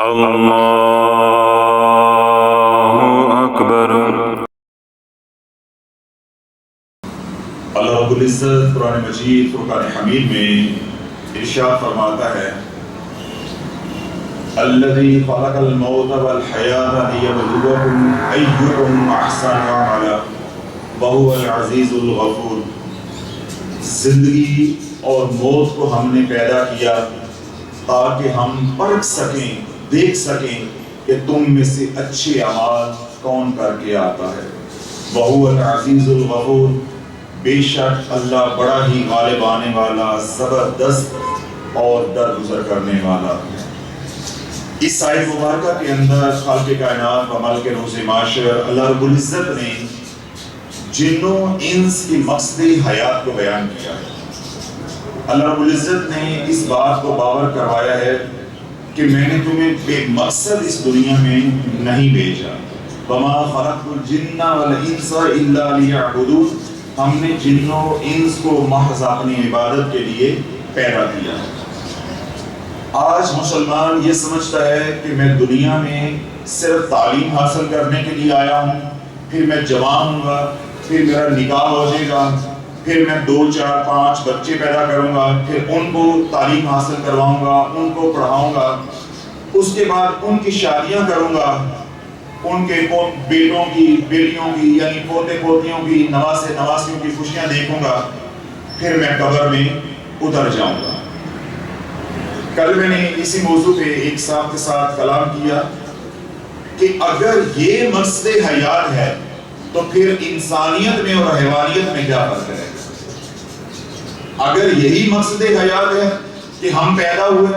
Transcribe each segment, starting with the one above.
اللہ اکبر۔ اللہ رب العزت قرآن مجید فرقان حمید میں ارشاد فرماتا ہے الذی خلق الموت والحیاۃ لیبلوکم ایکم احسن عملا وہو العزیز الغفور۔ زندگی اور موت کو ہم نے پیدا کیا تاکہ ہم پرکھ سکیں، دیکھ سکیں کہ تم میں سے اچھے اعمال کون کر کے آتا ہے۔ وہو العزیز الغفور، بے شک اللہ بڑا ہی غالب آنے والا، زبردست اور درگزر کرنے والا ہے۔ اس آیت مبارکہ کے اندر خالق کائنات و مالک روز معاشر اللہ رب العزت نے جنوں انس کی مقصد حیات کو بیان کیا ہے۔ اللہ رب العزت نے اس بات کو باور کروایا ہے کہ میں نے تمہیں بے مقصد اس دنیا میں نہیں بھیجا۔ وما خلقت الجن والانس الا لیعبدون، ہم نے جنوں انس کو محض اپنی عبادت کے لیے پیدا کیا۔ آج مسلمان یہ سمجھتا ہے کہ میں دنیا میں صرف تعلیم حاصل کرنے کے لیے آیا ہوں، پھر میں جوان ہوں گا، پھر میرا نکاح ہو جائے گا، پھر میں 2 4 5 بچے پیدا کروں گا، پھر ان کو تعلیم حاصل کرواؤں گا، ان کو پڑھاؤں گا، اس کے بعد ان کی شادیاں کروں گا، ان کے بیٹوں کی، بیٹیوں کی، یعنی پوتے پوتیوں کی، نواسے نواسیوں کی خوشیاں دیکھوں گا، پھر میں قبر میں اتر جاؤں گا۔ کل میں نے اسی موضوع پہ ایک صاحب کے ساتھ کلام کیا کہ اگر یہ مقصد حیات ہے تو پھر انسانیت میں اور حیوانیت میں کیا فرق ہے؟ اگر یہی مقصد حیات ہے کہ ہم پیدا ہوئے،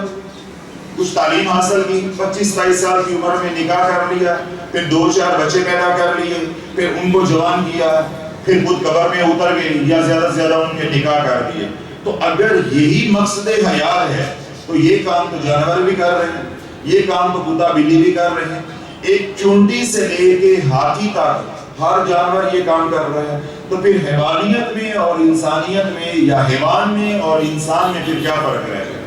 کچھ تعلیم حاصل کی، 25-22 سال کی عمر میں نکاح کر لیا، پھر 2 4 بچے پیدا کر لیے، پھر ان کو جوان کیا، پھر خود قبر میں اتر گئے یا زیادہ سے زیادہ ان کے نکاح کر دیے، تو اگر یہی مقصد حیات ہے تو یہ کام تو جانور بھی کر رہے ہیں، یہ کام تو کتا بلی بھی کر رہے ہیں، ایک چونٹی سے لے کے ہاتھی تک ہر جانور یہ کام کر رہے ہیں، تو پھر حیوانیت میں اور انسانیت میں یا حیوان میں اور انسان میں پھر کیا فرق رہ گیا؟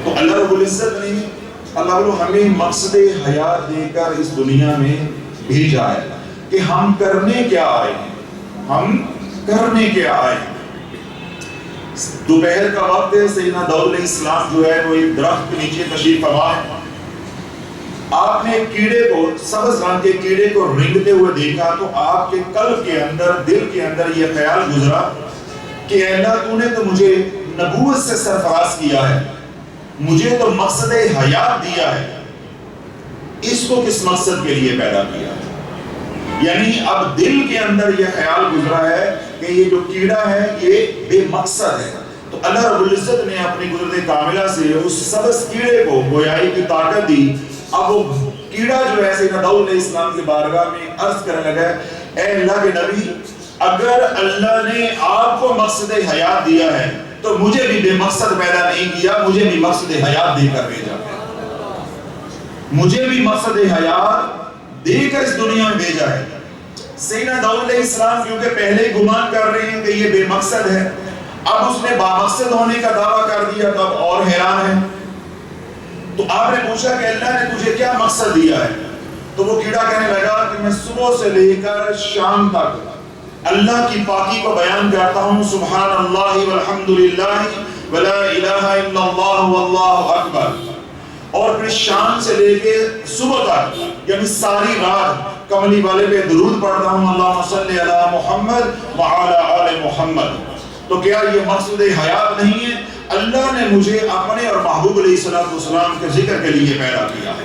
تو اللہ رب العزت نے ہمیں مقصد حیات دے کر اس دنیا میں بھیجا ہے کہ ہم کرنے کیا آئے ہیں، ہم کرنے کیا آئے ہیں۔ دوپہر کا وقت ہے، سیدنا داؤد علیہ السلام جو ہے وہ ایک درخت کے نیچے تشریف فرما ہے۔ آپ نے کیڑے کو، سبز رنگ کے کیڑے کو رنگتے ہوئے دیکھا تو آپ کے قلب کے اندر، دل کے اندر یہ خیال گزرا کہ اے اللہ تو نے تو مجھے نبوت سے سرفراز کیا ہے، مجھے تو مقصد حیات دیا ہے، اس کو کس مقصد کے لیے پیدا کیا ہے؟ یعنی اب دل کے اندر یہ خیال گزرا ہے کہ یہ جو کیڑا ہے یہ بے مقصد ہے، تو اللہ رب العزت نے اپنی قدرت کاملہ سے اس سبز کیڑے کو گویائی کی طاقت دی۔ اب وہ کیڑا جو ہے سیدنا داؤد علیہ السلام کی بارگاہ میں عرض کرنے لگا اے اللہ کے نبی، اگر اللہ نے آپ کو مقصد حیات دیا ہے تو مجھے بھی بے مقصد پیدا نہیں کیا، مجھے بھی مقصد حیات دے کر بھیجا ہے، مجھے بھی مقصد حیات دے کر اس دنیا میں بھیجا ہے۔ سیدنا داؤد علیہ السلام کیونکہ پہلے گمان کر رہے ہیں کہ یہ بے مقصد ہے، اب اس نے بامقصد ہونے کا دعویٰ کر دیا تو اب اور حیران ہے۔ تو آپ نے پوچھا کہ اللہ نے تجھے کیا مقصد دیا ہے؟ تو وہ کیڑا کہنے لگا کہ میں صبح سے لے کر شام تک اللہ کی پاکی کو بیان کرتا ہوں، سبحان اللہ والحمدللہ ولا الہ الا اللہ واللہ اکبر، اور پھر شام سے لے کے صبح تک یعنی ساری رات کملی والے پہ درود پڑھتا ہوں، اللہم صلی علی محمد وعلی آل محمد۔ تو کیا یہ مقصد حیات نہیں ہے؟ اللہ نے مجھے اپنے اور محبوب علیہ السلام کے ذکر کے لیے پیدا کیا ہے۔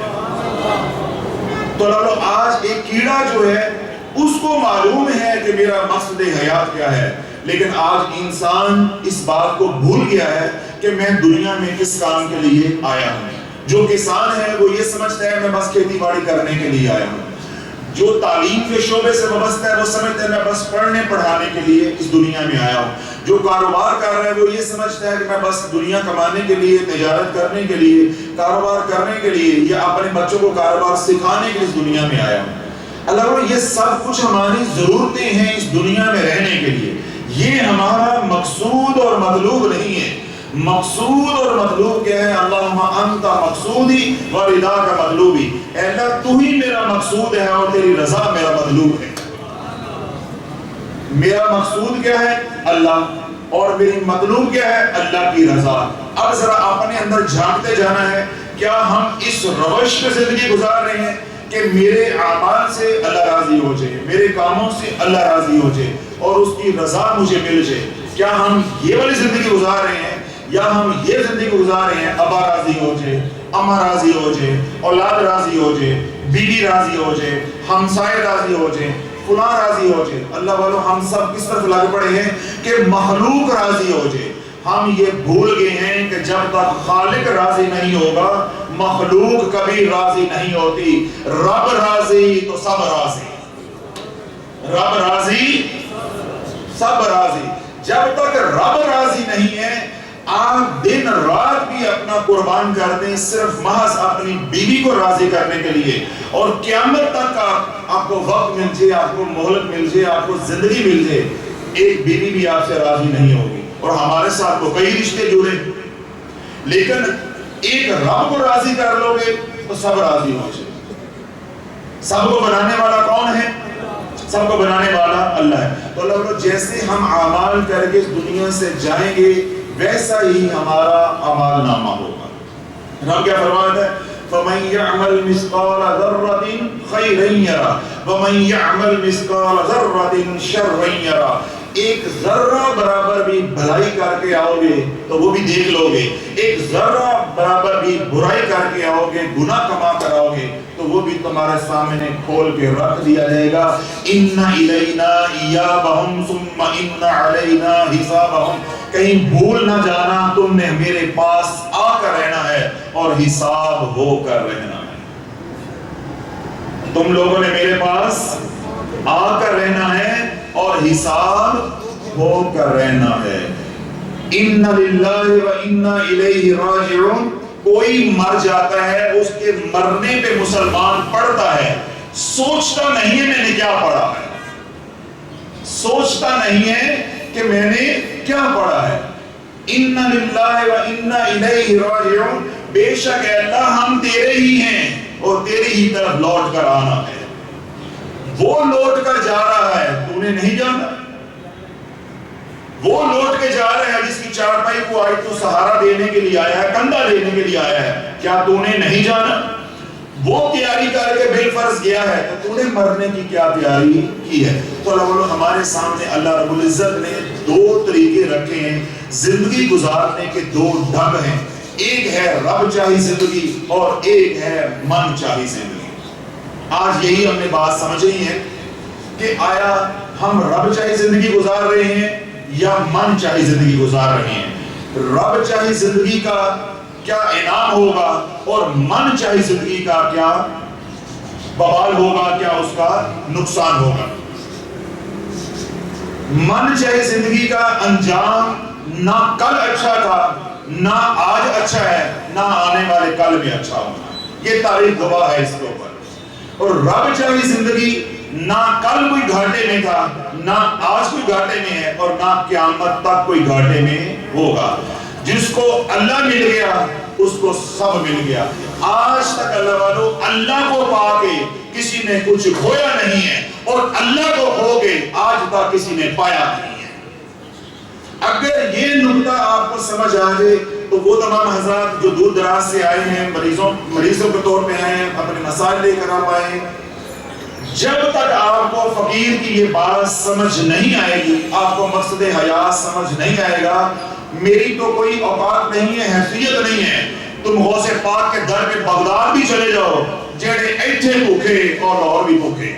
تو آج ایک کیڑا جو ہے اس کو معلوم ہے کہ میرا مقصد حیات کیا ہے، لیکن آج انسان اس بات کو بھول گیا ہے کہ میں دنیا میں کس کام کے لیے آیا ہوں۔ جو کسان ہے وہ یہ سمجھتا ہے میں بس کھیتی باڑی کرنے کے لیے آیا ہوں، جو تعلیم کے شعبے سے وابستہ ہے وہ سمجھتا ہے میں بس پڑھنے پڑھانے کے لیے اس دنیا میں آیا ہوں، جو کاروبار کر رہا ہے وہ یہ سمجھتا ہے کہ میں بس دنیا کمانے کے لیے، تجارت کرنے کے لیے، کاروبار کرنے کے لیے یا اپنے بچوں کو کاروبار سکھانے کے لیے اس دنیا میں آیا ہوں۔ اللہ یہ سب کچھ ہماری ضرورتیں ہیں اس دنیا میں رہنے کے لیے، یہ ہمارا مقصود اور مطلوب نہیں ہے۔ مقصود اور مطلوب کیا ہے؟ اللہم انت مقصودی و رضا کا مطلوبی، اے اللہ تو ہی میرا مقصود ہے اور تیری رضا میرا مطلوب ہے۔ میرا مقصود کیا ہے؟ اللہ، اور میری مطلوب کیا ہے؟ اللہ کی رضا۔ اب ذرا اپنے اندر جھانکتے جانا ہے، کیا ہم اس روش پہ زندگی گزار رہے ہیں کہ میرے اعمال سے اللہ راضی ہو جائے، میرے کاموں سے اللہ راضی ہو جائے اور اس کی رضا مجھے مل جائے؟ کیا ہم یہ والی زندگی گزار رہے ہیں، یا ہم یہ زندگی گزار رہے ہیں ابا راضی ہو جائے، اماں راضی ہو جائے، اولاد راضی ہو جائے، بیوی راضی ہو جائے، ہمسائے راضی ہو جائے، فلاں راضی ہو جائے؟ اللہ والو ہم سب کس طرف لگ پڑے ہیں کہ مخلوق راضی ہو جائے۔ ہم یہ بھول گئے ہیں کہ جب تک خالق راضی نہیں ہوگا مخلوق کبھی راضی نہیں ہوتی۔ رب راضی تو سب راضی، رب راضی سب راضی۔ جب تک رب راضی نہیں ہے آپ دن رات بھی اپنا قربان کر دیں صرف محض اپنی بیوی کو راضی کرنے کے لیے، اور قیامت تک آپ کو وقت مل جائے، آپ کو مہلت مل جائے، آپ کو زندگی مل جائے، ایک بیوی بھی آپ سے راضی نہیں ہوگی۔ اور ہمارے ساتھ تو کئی رشتے جڑے، لیکن ایک رب کو راضی کر لو گے تو سب راضی ہو جائے۔ سب کو بنانے والا کون ہے؟ سب کو بنانے والا اللہ ہے۔ تو اللہ جیسے ہم اعمال کر کے اس دنیا سے جائیں گے ویسا ہی ہمارا اعمال نامہ ہوگا۔ رب کیا فرماتا ہے؟ فَمَن يَعْمَلْ مِثْقَالَ ذَرَّةٍ خَيْرًا يَرَهُ وَمَن يَعْمَلْ مِثْقَالَ ذَرَّةٍ شَرًّا يَرَهُ۔ ایک ذرہ برابر بھی بھلائی کر کے آؤ گے تو وہ بھی دیکھ لو گے، ایک ذرہ برابر بھی برائی کر کے آؤ گے، گناہ کما کر آؤ گے تو وہ بھی تمہارے سامنے کھول کے رکھ دیا جائے گا۔ اِنَّ إِلَيْنَا إِيَابَهُمْ ثُمَّ إِنَّ عَلَيْنَا حِسَابَهُمْ۔ کہیں بھول نہ جانا تم نے میرے پاس آ کر رہنا ہے اور حساب ہو کر رہنا ہے۔ تم لوگوں نے میرے پاس آ کر رہنا ہے اور حساب ہو کر رہنا ہے۔ اِنَّ لِلَّهِ وَإِنَّا إِلَيْهِ رَاجِعُونَ۔ کوئی مر جاتا ہے، اس کے مرنے پہ مسلمان پڑھتا ہے، سوچتا نہیں ہے میں نے کیا پڑھا ہے، سوچتا نہیں ہے کہ میں نے کیا پڑھا ہے۔ اِنَّ لِلَّهِ وَإِنَّا إِلَيْهِ رَاجِعُونَ۔ بے شک اے اللہ ہم تیرے ہی ہیں اور تیری ہی طرف لوٹ کر آنا ہے۔ وہ لوٹ کر جا رہا ہے، تو نے نہیں جانا؟ وہ لوٹ کے جا رہا ہے جس کی چارپائی کو آج تو سہارا دینے کے لیے آیا ہے، کندھا دینے کے لیے آیا ہے، کیا تو نے نہیں جانا؟ وہ تیاری کر کے بالفرض گیا ہے تو تو نے مرنے کی کیا تیاری کی ہے؟ تو اللہ ہمارے سامنے اللہ رب العزت نے دو طریقے رکھے ہیں زندگی گزارنے کے، دو ڈھنگ ہیں، ایک ہے رب چاہی زندگی اور ایک ہے من چاہی زندگی۔ آج یہی ہم نے بات سمجھنی ہے کہ آیا ہم رب چاہی زندگی گزار رہے ہیں یا من چاہی زندگی گزار رہے ہیں؟ رب چاہی زندگی کا کیا انعام ہوگا اور من چاہی زندگی کا کیا بوال ہوگا، کیا اس کا نقصان ہوگا؟ من چاہی زندگی کا انجام نہ کل اچھا تھا، نہ آج اچھا ہے، نہ آنے والے کل بھی اچھا ہوگا، یہ تاریخ گواہ ہے اس کے اوپر۔ اور رب چاہی زندگی نہ کل کوئی گھاٹے میں تھا، نہ آج کوئی گھاٹے میں ہے اور نہ قیامت تک کوئی گھاٹے میں ہوگا۔ جس کو اللہ مل گیا اس کو سب مل گیا۔ آج تک اللہ والو اللہ کو پا کے کسی نے کچھ کھویا نہیں ہے اور اللہ کو کھو کے آج تک کسی نے پایا نہیں ہے۔ اگر یہ نقطہ آپ کو سمجھ آ جائے تو وہ تمام حضرات جو دور دراز سے آئے ہیں، مریضوں کے طور پہ ہیں، اپنے مسائل لے کر آپ آئے ہیں، جب تک آپ کو فقیر کی یہ بات سمجھ نہیں آئے گی، آپ کو مقصد حیات سمجھ نہیں آئے گا، میری تو کوئی اوقات نہیں ہے، حیثیت نہیں ہے، تم غوث پاک کے در پہ بغداد بھی چلے جاؤ، جڑے ایتھے بھوکے اور لاہور بھی بھوکے،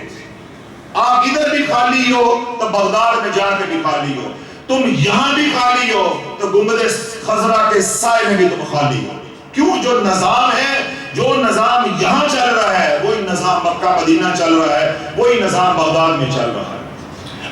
آپ ادھر بھی خالی ہو تو بغداد میں جا کے بھی خالی ہو، تم یہاں بھی خالی ہو تو گنبد خضرا کے سائے میں بھی تم خالی ہو۔ کیوں؟ جو نظام ہے، جو نظام یہاں چل رہا ہے وہی نظام مکہ مدینہ چل رہا ہے، وہی نظام بغداد میں چل رہا ہے۔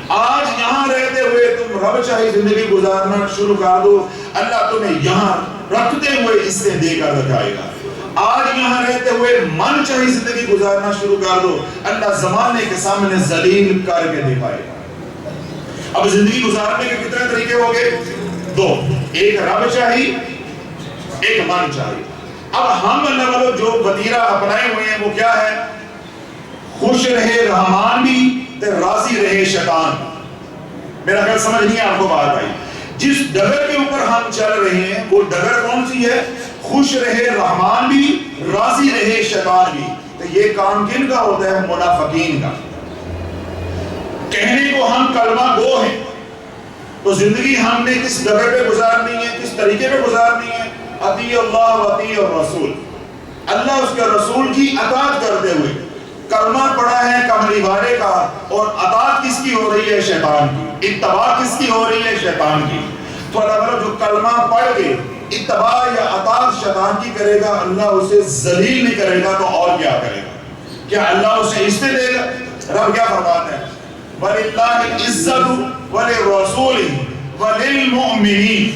آج یہاں رہتے ہوئے تم رب چاہی زندگی گزارنا شروع کر دو، اللہ تمہیں یہاں رکھتے ہوئے اس سے دے کر رکھائے گا۔ آج یہاں رہتے ہوئے من چاہی زندگی گزارنا شروع کر دو، اللہ زمانے کے سامنے ذلیل کر کے دکھائے گا۔ اب زندگی گزارنے کے کتنے طریقے ہو گئے؟ دو، ایک رب چاہیے، ایک من چاہیے۔ اب ہم اللہ والوں جو وطیرہ اپنائے ہوئے ہیں وہ کیا ہے؟ خوش رہے رحمان بھی تے راضی رہے شیطان۔ میرا خیال سمجھ نہیں آپ کو بات آئی؟ جس ڈگر کے اوپر ہم چل رہے ہیں وہ ڈگر کون سی ہے؟ خوش رہے رحمان بھی، راضی رہے شیطان بھی۔ تو یہ کام کن کا ہوتا ہے؟ منافقین کا۔ کہنے کو ہم کلمہ گو ہیں، تو زندگی ہم نے کس ڈگر پہ گزارنی ہے، کس طریقے پہ گزارنی ہے؟ اطیع اللہ و اطیع الرسول، اللہ اس کے رسول کی اطاعت کرتے ہوئے۔ کلمہ پڑھا ہے کملی والے کا، اور اطاعت کس کی ہو رہی ہے؟ شیطان کی۔ اتباع کس کی ہو رہی ہے؟ شیطان کی۔ تو اللہ تعالیٰ جو کلمہ پڑھ کے اتباع یا اطاعت شیطان کی کرے گا، اللہ اسے ذلیل نہیں کرے گا تو اور کیا کرے گا؟ کیا اللہ اسے عزت دے گا؟ رب کیا فرماتا ہے؟ وَلِلَّهِ الْعِزَّةُ وَلِلرَّسُولِ وَلِلْمُؤْمِنِينَ۔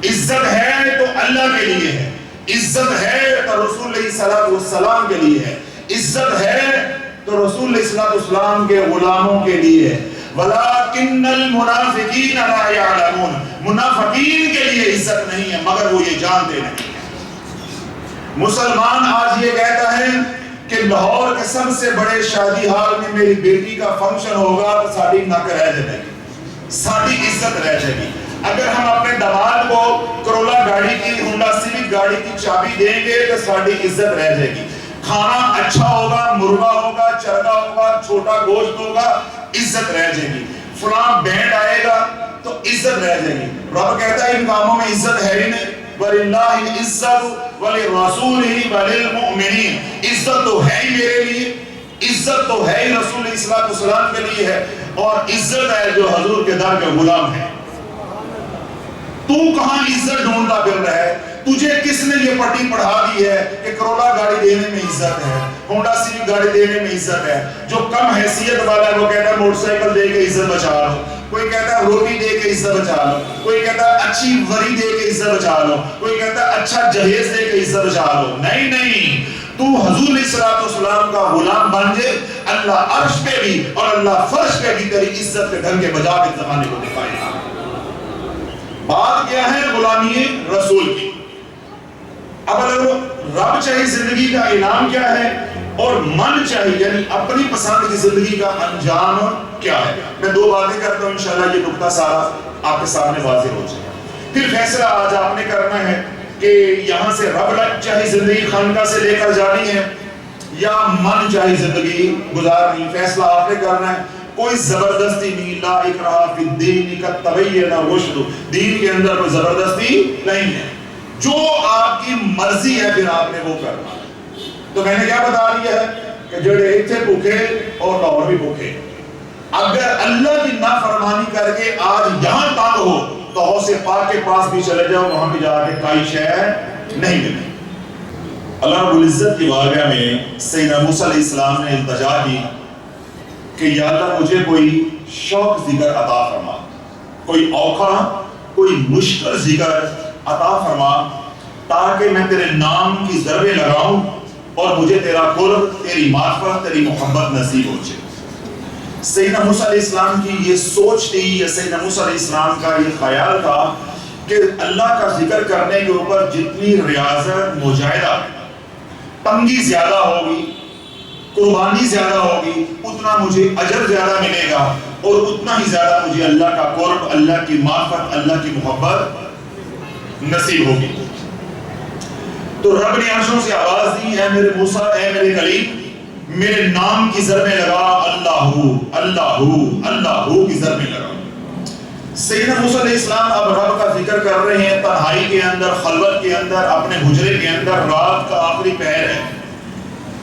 عزت ہے تو اللہ کے لیے ہے، عزت ہے تو رسول علیہ السلام کے لیے ہے، عزت ہے تو رسول علیہ السلام کے غلاموں کے لیے ہے۔ وَلَكِنَّ الْمُنَافِقِينَ لَا يَعْلَمُونَ، منافقین کے لیے عزت نہیں ہے مگر وہ یہ جانتے نہیں۔ مسلمان آج یہ کہتا ہے کہ لاہور کے سب سے بڑے شادی ہال میں میری بیٹی کا فنکشن ہوگا تو ساری نک رہ جائے گی، ساری عزت رہ جائے گی۔ اگر ہم اپنے داماد کو کرولا گاڑی کی، ہونڈا سیوک گاڑی کی چابی دیں گے تو ساری عزت رہ جائے گی۔ کھانا اچھا ہوگا، مرغا ہوگا، چرگا ہوگا، چھوٹا گوشت ہوگا، عزت رہ جائے گی۔ فلاں بینڈ آئے گا تو عزت رہ جائے گی۔ رب کہتا ہے ان کاموں میں عزت ہے ہی نہیں۔ وَلِلَّهِ الْعِزَّةُ وَلِلرَّسُولِهِ وَلِلْمُؤْمِنِينَ، عزت تو ہے ہی میرے لیے، عزت تو ہے ہی رسول السلام کے لیے ہے، اور عزت ہے جو حضور کے در کے غلام ہے۔ تو کہاں عزت ڈھونڈتا پھر رہا ہے؟ تجھے کس نے یہ پٹی پڑھا دی ہے کہ کرولا گاڑی دینے میں عزت ہے، ہونڈا سیوک گاڑی دینے میں عزت ہے؟ جو کم حیثیت والا ہے وہ کہتا ہے موٹر سائیکل دے کے عزت بچا لو، کوئی کہتا ہے روٹی دے کے عزت بچا لو، کوئی کہتا ہے اچھی وری دے کے عزت بچا لو، کوئی کہتا ہے اچھا جہیز دے کے عزت بچا لو۔ نہیں نہیں، تو حضور علیہ السلام کا غلام بن جائے، اللہ عرش پہ بھی اور اللہ فرش پہ بھی تیری عزت کے ڈھنگ کے بجا کے زمانے کو دکھائے گا۔ بات کیا ہے؟ غلامی رسول کی۔ اب اگر رب چاہیے زندگی کا انعام کیا ہے، اور من چاہیے یعنی اپنی پسند کی زندگی کا انجام کیا ہے۔ میں دو باتیں کرتا ہوں، انشاءاللہ یہ نقطہ سارا آپ کے سامنے واضح ہو جائے گا۔ پھر فیصلہ آج آپ نے کرنا ہے کہ یہاں سے رب چاہیے زندگی خانقاہ سے لے کر جانی ہے یا من چاہیے زندگی گزارنی، فیصلہ آپ نے کرنا ہے۔ کوئی زبردستی نہیں، لا اکراہ فی الدین قد تبین الرشد، دین کے اندر کوئی زبردستی نہیں ہے، جو آپ کی مرضی ہے پھر آپ نے وہ کرنا۔ تو میں نے کیا بتا دیا ہے کہ جڑے اتھے بھوکے اور لاہور بھی بھوکے۔ اگر اللہ کی نافرمانی کر کے آج یہاں تنگ ہو تو حوض پاک کے پاس بھی چلے جاؤ، وہاں بھی جا کے کوئی شے نہیں ملے۔ اللہ رب العزت کی بارگاہ میں سیدنا موسیٰ علیہ السلام نے التجا کی کہ یا اللہ مجھے کوئی شوق ذکر عطا فرما، کوئی اوکھا کوئی مشکل ذکر عطا فرما، تاکہ میں تیرے نام کی ضربیں لگاؤں اور مجھے تیرا قرب، تیری معرفت، تیری محبت نصیب ہو جائے۔ سیدنا موسیٰ علیہ السلام کی یہ سوچ تھی، یا سیدنا موسیٰ علیہ السلام کا یہ خیال تھا کہ اللہ کا ذکر کرنے کے اوپر جتنی ریاضت، مجاہدہ، تنگی زیادہ ہوگی، قربانی زیادہ ہوگی، اتنا مجھے اجر زیادہ ملے گا، اور اتنا ہی زیادہ مجھے اللہ کا قرب، اللہ کی معرفت، اللہ کی محبت نصیب ہوگی۔ تو رب نے عرشوں سے آواز دی، اے میرے موسیٰ، اے میرے کلیم، میرے نام کی ضربیں لگا، اللہ اللہ اللہ کی ضربیں لگا۔ سیدنا موسیٰ علیہ السلام اب رب کا ذکر کر رہے ہیں، تنہائی کے اندر، خلوت کے اندر، اپنے حجرے کے اندر، رات کا آخری پہر ہے،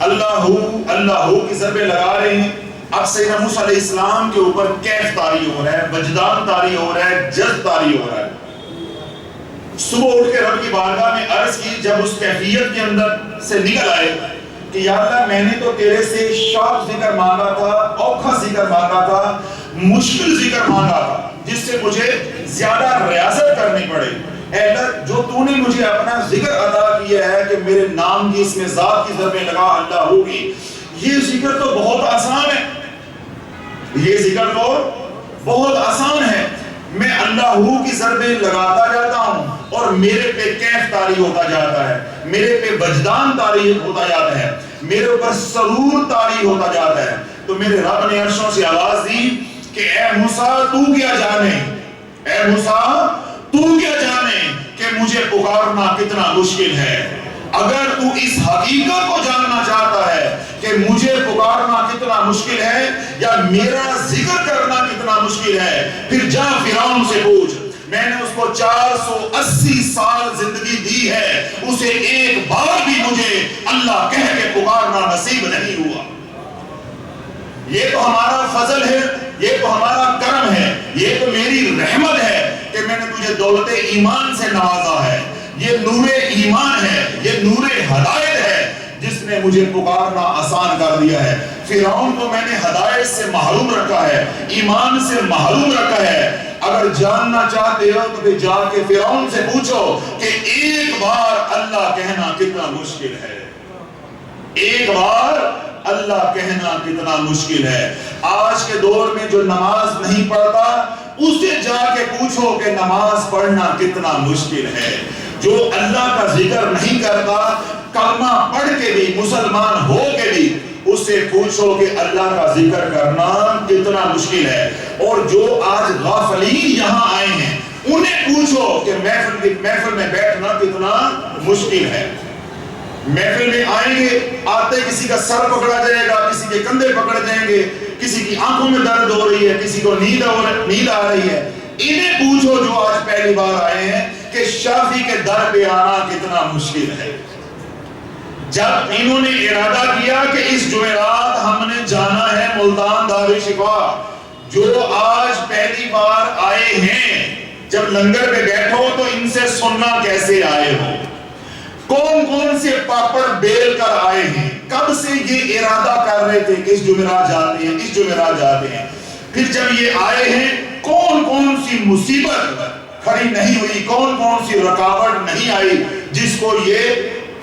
اللہ اللہ کی ضربیں لگا رہے ہیں۔ اب سیدنا موسیٰ علیہ السلام کے اوپر کیف طاری ہو رہا ہے، وجدان طاری ہو رہا ہے، جذب طاری ہو رہا ہے۔ صبح اٹھ کے رب کی بارگاہ میں عرض کی، جب اس کیفیت کے اندر سے نکل آئے کہ یا اللہ میں نے تو تیرے سے شاق ذکر مانگا تھا، اوکھا ذکر مانگا تھا، مشکل ذکر مانگا تھا، جس سے مجھے زیادہ ریاضت کرنی پڑے۔ اے اللہ جو تو نے مجھے اپنا ذکر عطا کیا ہے کہ میرے نام کی، اس میں ذات کی ضربیں لگا، اللہ کی، یہ ذکر تو بہت آسان ہے، یہ ذکر تو بہت آسان ہے، میں اللہ کی ضربیں لگاتا جاتا ہوں اور میرے پہ کیف طاری ہوتا جاتا ہے، میرے پہ وجدان طاری ہوتا جاتا ہے، میرے اوپر سرور طاری ہوتا جاتا ہے۔ تو میرے رب نے عرشوں سے آواز دی کہ اے موسیٰ تو کیا جانے، اے موسیٰ تو کیا جانے کہ مجھے پکارنا کتنا مشکل ہے۔ اگر تو اس حقیقت کو جاننا چاہتا ہے کہ مجھے پکارنا کتنا مشکل ہے یا میرا ذکر کرنا کتنا مشکل ہے، پھر جا فرعون سے پوچھ۔ میں نے اس کو 480 سال زندگی دی ہے، اسے ایک بار بھی مجھے اللہ کہہ کے پکارنا نصیب نہیں ہوا۔ یہ تو ہمارا فضل ہے، یہ تو ہمارا کرم ہے، یہ تو میری رحمت ہے کہ میں نے تجھے دولت ایمان سے نوازا ہے۔ یہ نور ایمان ہے، یہ نور ہدایت ہے جس نے مجھے پکارنا آسان کر دیا ہے۔ فرعون کو میں نے ہدایت سے محروم رکھا ہے، ایمان سے محروم رکھا ہے۔ اگر جاننا چاہتے ہو تو پھر جا کے فرعون سے پوچھو کہ ایک بار اللہ کہنا کتنا مشکل ہے، ایک بار اللہ کہنا کتنا مشکل ہے۔ آج کے دور میں جو نماز نہیں پڑھتا اسے جا کے پوچھو کہ نماز پڑھنا کتنا مشکل ہے۔ جو اللہ کا ذکر نہیں کرتا، کلمہ پڑھ کے بھی، مسلمان ہو کے بھی، اس سے پوچھو کہ اللہ کا ذکر کرنا کتنا مشکل ہے۔ اور جو آج غافلین یہاں آئے ہیں انہیں پوچھو کہ محفل میں بیٹھنا کتنا مشکل ہے۔ محفل میں آئیں گے، آتے کسی کا سر پکڑا جائے گا، کسی کے کندھے پکڑ جائیں گے، کسی کی آنکھوں میں درد ہو رہی ہے، کسی کو نیند آ رہی ہے۔ انہیں پوچھو جو آج پہلی بار آئے ہیں کہ شافی کے در پہ آنا کتنا مشکل ہے۔ جب انہوں نے ارادہ کیا کہ اس جمعرات ہم نے جانا ہے ملتان دارالشفا، جو آج پہلی بار آئے ہیں، جب لنگر پہ بیٹھو تو ان سے سننا کیسے آئے ہو، کون کون سے پاپڑ بیل کر آئے ہیں، کب سے یہ ارادہ کر رہے تھے کہ اس جمعرات جاتے ہیں، اس جمعرات جاتے ہیں۔ پھر جب یہ آئے ہیں، کون کون سی مصیبت کھڑی نہیں ہوئی، کون کون سی رکاوٹ نہیں آئی جس کو یہ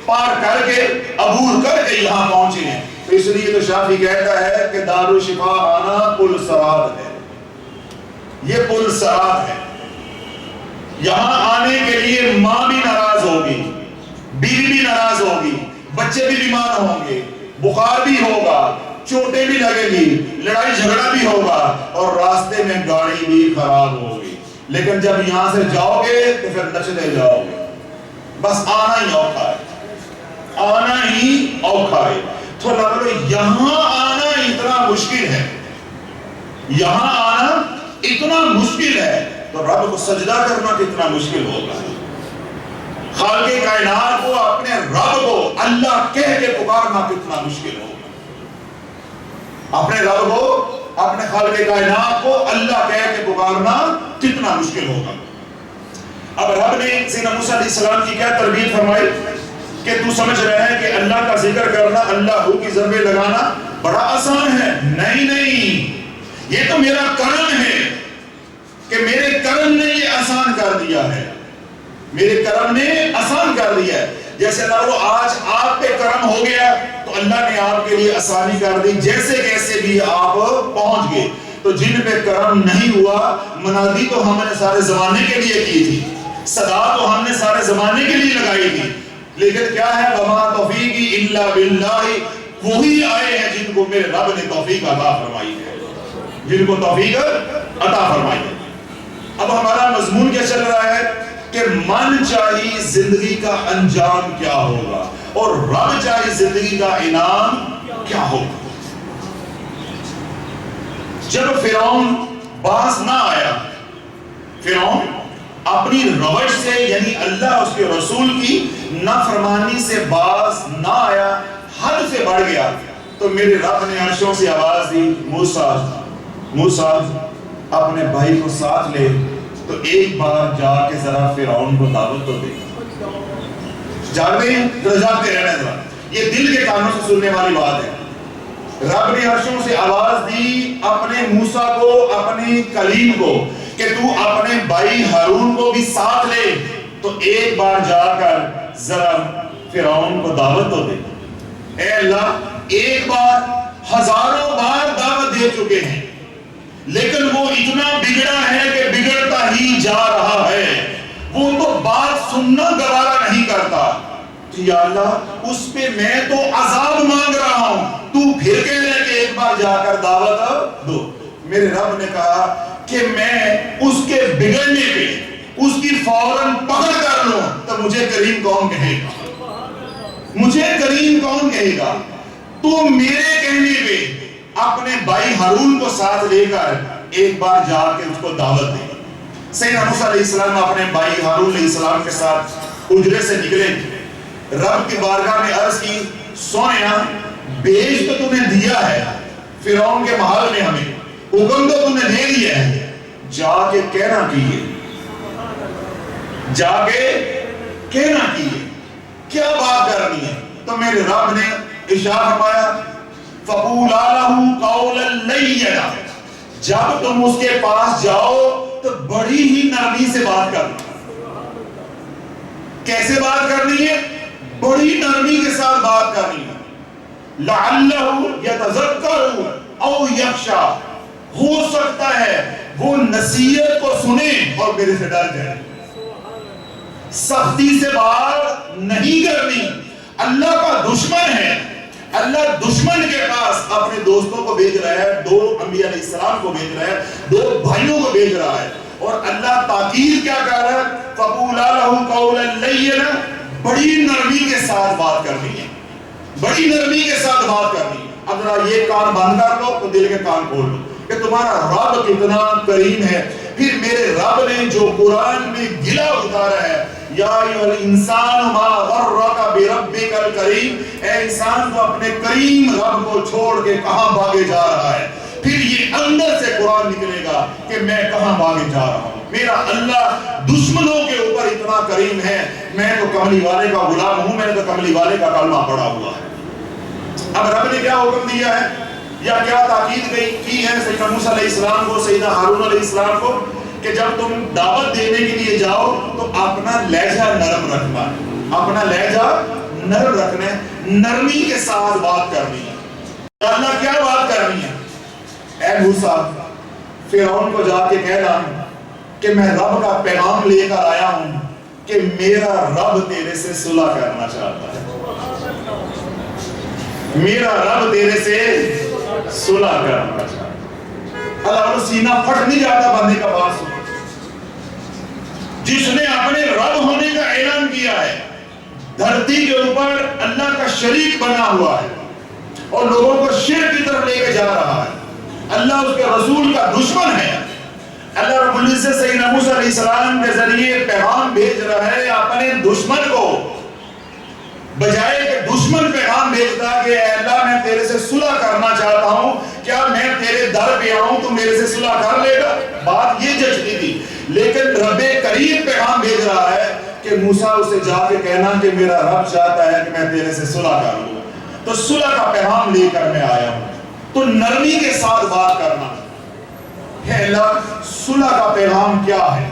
پار کر کے عبور کر کے یہاں پہنچے ہیں۔ تو اس لیے تو شافعی کہتا ہے کہ دارالشفا آنا پل صراط ہے، یہ پل صراط ہے۔ یہاں آنے کے لیے ماں بھی ناراض ہوگی، بیوی بھی ناراض ہوگی، بچے بھی بیمار ہوں گے، بخار بھی ہوگا، چوٹیں بھی لگے گی، لڑائی جھگڑا بھی ہوگا اور راستے میں گاڑی بھی خراب ہوگی۔ لیکن جب یہاں سے جاؤ گے تو پھر نچلے جاؤ گے۔ بس آنا ہی اوکھا ہے، آنا ہی اوکھا ہے۔ تو لگو یہاں آنا اتنا مشکل ہے، یہاں آنا اتنا مشکل ہے تو رب کو سجدہ کرنا کتنا مشکل ہوگا۔ خالق کائنات کو، اپنے رب کو اللہ کہہ کے پکارنا کتنا مشکل ہوگا۔ اپنے رب کو، اپنے خالق کائنات کو اللہ کہہ کے پکارنا کتنا مشکل ہوگا۔ اب رب نے سیدنا موسیٰ علیہ السلام کی کیا تربیت فرمائی کہ تو سمجھ رہے ہیں کہ اللہ کا ذکر کرنا، اللہ کی ضربیں لگانا بڑا آسان ہے۔ نہیں، یہ تو میرا کرم ہے کہ میرے کرم نے یہ آسان کر دیا ہے، میرے کرم نے آسان کر دیا ہے۔ جیسے اللہ وہ آج آپ پہ کرم ہو گیا تو اللہ نے آپ کے لیے آسانی کر دی، جیسے کیسے بھی آپ پہنچ گئے۔ تو جن پہ کرم نہیں ہوا، منادی تو ہم نے سارے زمانے کے لیے کی تھی، صدا تو ہم نے سارے زمانے کے لیے لگائی تھی، لیکن کیا ہے وما توفیقی الا باللہ، وہی آئے ہیں جن کو میرے رب نے توفیق عطا فرمائی ہے، جن کو توفیق عطا فرمائی ہے۔ اب ہمارا مضمون کیا چل رہا ہے کہ من چاہی زندگی کا انجام کیا ہوگا اور رب چاہی زندگی کا انعام کیا ہوگا۔ جب فرعون باز نہ آیا، فرعون اپنی روش سے یعنی اللہ اس کے رسول کی نافرمانی سے باز نہ آیا، حد سے بڑھ گیا، تو میرے رب نے عرشوں سے آواز دی، موسیٰ اپنے بھائی کو ساتھ لے، تو ایک بار جا کے ذرا فرعون کو دعوت تو دے۔ جاگتے ہیں تو جاگتے رہنا ذرا، یہ دل کے کانوں سے سننے والی بات ہے۔ رب نے عرشوں سے آواز دی اپنے موسیٰ کو، اپنے کلیم کو، کہ تو اپنے بھائی ہارون کو بھی ساتھ لے، تو ایک بار جا کر ذرا فرعون کو دعوت تو دے۔ اے اللہ، ایک بار، ہزاروں بار دعوت دے چکے ہیں، لیکن وہ اتنا بگڑا ہے کہ بگڑتا ہی جا رہا ہے، وہ تو بات سننا گوارا نہیں کرتا۔ یا اللہ اس پہ میں تو عذاب مانگ رہا ہوں، تو پھر کہہ رہے کہ ایک بار جا کر دعوت دو۔ میرے رب نے کہا کہ میں اس کے بگڑنے پہ اس کی فوراً پکڑ کر لوں تو مجھے کریم کون کہے گا؟ مجھے کریم کون کہے گا؟ تو میرے کہنے پہ اپنے بھائی ہارون کو ساتھ لے کر ایک بار جا کے اس کو دعوت دے۔ سیدنا موسیٰ علیہ السلام اپنے بھائی ہارون علیہ السلام کے ساتھ حجرے سے نکلے، رب کی بارگاہ میں عرض کی، سویا بیج تو تم نے دیا ہے فرعون کے محل میں، ہمیں حکم تو تم نے دے دیا ہے، جا کے کہنا کیے، جا کے کہنا کیے، کیا بات کرنی ہے؟ تو میرے رب نے ارشاد فرمایا فَقُولَا لَهُ قَوْلًا لَيِّنًا، جب تم اس کے پاس جاؤ تو بڑی ہی نرمی سے بات کرنا۔ کیسے بات کرنی ہے؟ بڑی نرمی کے ساتھ بات کرنی ہے۔ لَعَلَّهُ يَتَذَكَّرُ أَوْ يَخْشَىٰ، ہو سکتا ہے وہ نصیحت کو سنے اور میرے سے ڈر جائے۔ سختی سے بات نہیں کرنی۔ اللہ کا دشمن ہے، اللہ دشمن کے پاس اپنے دوستوں کو بھیج رہا ہے، دو انبیاء علیہ السلام کو بھیج رہا ہے، دو بھائیوں کو بھیج رہا ہے، اور اللہ تاکید کیا کر رہا ہے؟ فَقُولَا لَهُ قَوْلًا لَيِّنًا، بڑی نرمی کے ساتھ بات کرنی ہے، بڑی نرمی کے ساتھ بات کرنی ہے۔ اب ذرا یہ کان بند کر لو تو دل کے کان کھول لو کہ تمہارا رب کتنا کریم ہے۔ پھر میرے رب نے جو قرآن میں گلہ اتارا ہے، یا ایھا الانسان ما غرک بربک الکریم، اے انسان تو اپنے کریم رب کو چھوڑ کے کہاں بھاگے جا رہا ہے؟ پھر یہ اندر سے قرآن نکلے گا کہ میں کہاں بھاگے جا رہا ہوں، میرا اللہ دشمنوں کے اوپر اتنا کریم ہے، میں تو کملی والے کا غلام ہوں، میں نے تو کملی والے کا کلمہ پڑھا ہوا ہے۔ اب رب نے کیا حکم دیا ہے یا کیا تاکید کی ہے سیدنا موسیٰ علیہ السلام کو، سیدنا ہارون علیہ السلام کو، کہ جب تم دعوت دینے کے لیے جاؤ تو اپنا لہجہ نرم رکھنا، اپنا لہجہ نرم رکھنا ہے، نرمی کے ساتھ بات کرنی ہے۔ اللہ کیا بات کرنی ہے؟ اے موسیٰ فرعون کو جا کے کہنا کہ میں رب کا پیغام لے کر آیا ہوں کہ میرا رب تیرے سے صلح کرنا چاہتا ہے، میرا رب تیرے سے صلح کرنا چاہتا ہے۔ اللہ سینہ پھٹ نہیں جاتا بندے کا بات سن، جس نے اپنے رب ہونے کا اعلان کیا ہے، دھرتی کے اوپر اللہ کا شریک بنا ہوا ہے اور لوگوں کو شرک کی طرف لے کے جا رہا ہے، اللہ اس کے رسول کا دشمن ہے۔ اللہ رب العزت سیدنا موسیٰ علیہ السلام کے ذریعے پیغام بھیج رہا ہے اپنے دشمن کو، بجائے کہ دشمن پیغام بھیجتا کہ اے اللہ میں تیرے سے صلح کرنا چاہتا ہوں، کیا میں تیرے در پہ آؤں تو میرے سے صلح کر لے گا؟ بات یہ جچتی تھی، لیکن رب کریم پیغام بھیج رہا ہے کہ موسیٰ اسے جا کے کہنا کہ میرا رب چاہتا ہے کہ میں تیرے سے صلح کر لوں، تو صلح کا پیغام لے کر میں آیا ہوں۔ تو نرمی کے ساتھ بات کرنا ہے۔ اللہ صلح کا پیغام کیا ہے؟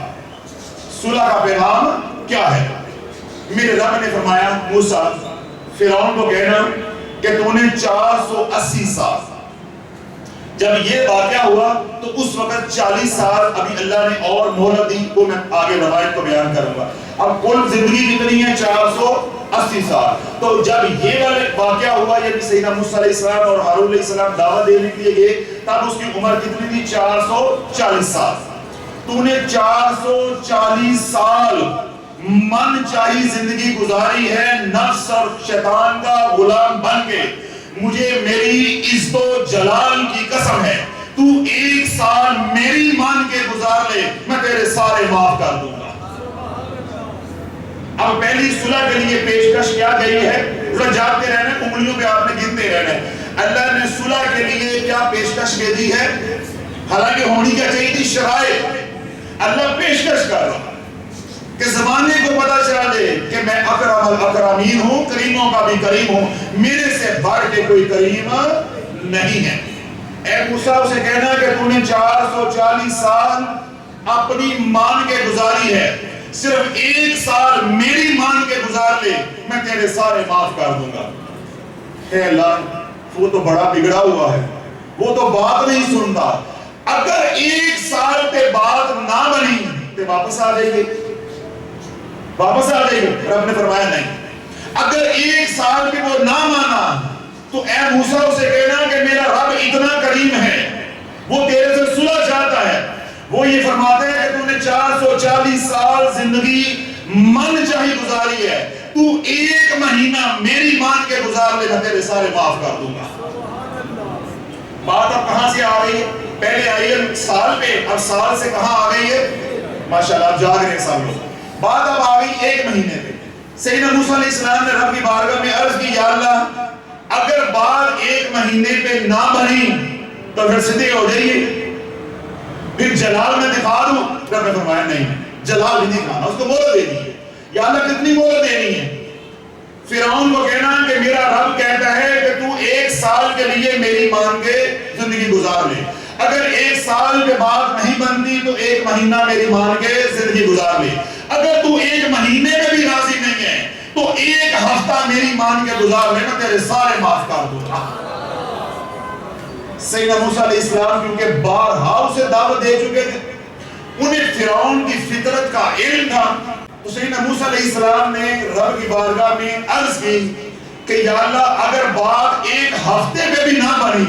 صلح کا پیغام کیا ہے؟ میرے رب نے فرمایا موسیٰ فرعون کو کہنا کہ تو نے 480 سال، جب یہ واقعہ ہوا تو اس وقت 40 سال ابھی اللہ نے اور مہلت دی، کو میں آگے روایت کو بیان کروں گا۔ اب کل زندگی کتنی ہے؟ 480 سال۔ تو جب یہ واقعہ ہوا، یہ سیدنا موسیٰ علیہ السلام اور ہارون علیہ السلام دعوت دینے کے لیے گئے، تب اس کی عمر کتنی تھی؟ 440 سال۔ تو نے 440 سال من چاہی زندگی گزاری ہے نفس اور شیطان کا غلام بن کے، مجھے میری عزت و جلال کی قسم ہے تو 1 سال میری مان کے گزار لے، میں تیرے سارے معاف کر دوں گا۔ اب پہلی صلح کے لیے پیشکش کیا گئی ہے؟ ذرا جاتے رہنا، انگلیوں پہ آپ نے گنتے رہنا۔ اللہ نے صلح کے لیے کیا پیشکش بھیجی ہے؟ حالانکہ ہونی کیا چاہیے تھی؟ شرائط۔ اللہ پیشکش کر رہا کہ زمانے کو پتا چلا دے کہ میں اکرم الاکرمین ہوں، کریموں کا بھی کریم ہوں، میرے سے بڑھ کے کوئی کریم نہیں ہے۔ اے موسیٰ اسے کہنا کہ تو نے 440 سال اپنی مان کے گزاری ہے، صرف 1 سال میری مان کے گزار لے، میں تیرے سارے معاف کر دوں گا۔ اے اللہ وہ تو بڑا بگڑا ہوا ہے، وہ تو بات نہیں سنتا، اگر ایک سال کے بعد نہ بنی تو واپس آ جائے گی، واپس آ جائے گی؟ رب نے فرمایا نہیں۔ اگر ایک سال کے وہ نہ مانا تو اے موسیٰ اسے کہنا کہ میرا رب اتنا کریم ہے، وہ تیرے سے صلح چاہتا ہے۔ وہ یہ فرماتا ہے کہ تو نے 440 سال زندگی من چاہی گزاری ہے، تو ایک مہینہ میری مان کے گزار لے، میں تیرے سارے معاف کر دوں گا۔ بات اب کہاں سے آ رہی ہے؟ پہلے آئی ہے سال پہ، اب سال سے کہاں آ گئی ہے؟ ماشاءاللہ آپ جاگ رہے ہیں سب لوگ۔ بات اب آ گئی ایک مہینے پہ۔ سیدنا موسیٰ علیہ السلام نے رب کی بارگاہ میں عرض کی، یا اللہ اگر بات ایک مہینے پہ نہ بنی تو پھر صدقے ہو جائیے، پھر جلال میں دکھا دوں؟ رب نے فرمایا نہیں، جلال نہیں دکھانا، اس کو مہلت دینی ہے۔ یا اللہ کتنی مہلت دینی ہے؟ فرعون کو کہنا کہ میرا رب کہتا ہے کہ تو ایک سال کے لیے میری مان کے زندگی گزار لے، اگر ایک سال کے بعد نہیں بنتی تو ایک مہینہ میری مان کے زندگی گزار لے، اگر تو ایک مہینے میں بھی راضی نہیں ہے تو ایک ہفتہ میری مان کے گزار لے، میں تیرے سارے معاف کر دوں گا۔ سیدنا موسیٰ علیہ السلام کیونکہ بارہا اسے دعوت دے چکے تھے، انہیں فرعون کی فطرت کا علم تھا، تو سیدنا موسیٰ علیہ السلام نے رب کی بارگاہ میں عرض کی کہ یا اللہ اگر بات ایک ہفتے پہ بھی نہ بنی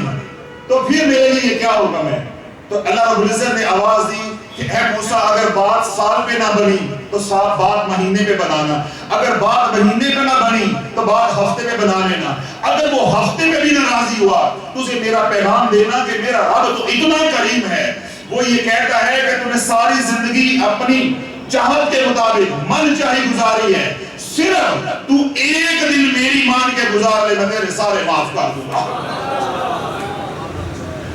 تو پھر میرے لیے کیا حکم ہے؟ تو اللہ رب العزت نے آواز دی کہ اے موسیٰ اگر بات سال پہ نہ بنی تو بات مہینے پہ بنانا، اگر بات مہینے پہ نہ بنی تو بات ہفتے پہ بنا لینا، اگر وہ ہفتے پہ بھی ناراضی ہوا تو اسے میرا پیغام دینا کہ میرا رب تو اتنا کریم ہے، وہ یہ کہتا ہے کہ تم نے ساری زندگی اپنی چاہت کے مطابق من چاہی گزاری ہے، صرف تو ایک دن میری مان کے گزار لے، میں تیرے سارے معاف کر دوں گا۔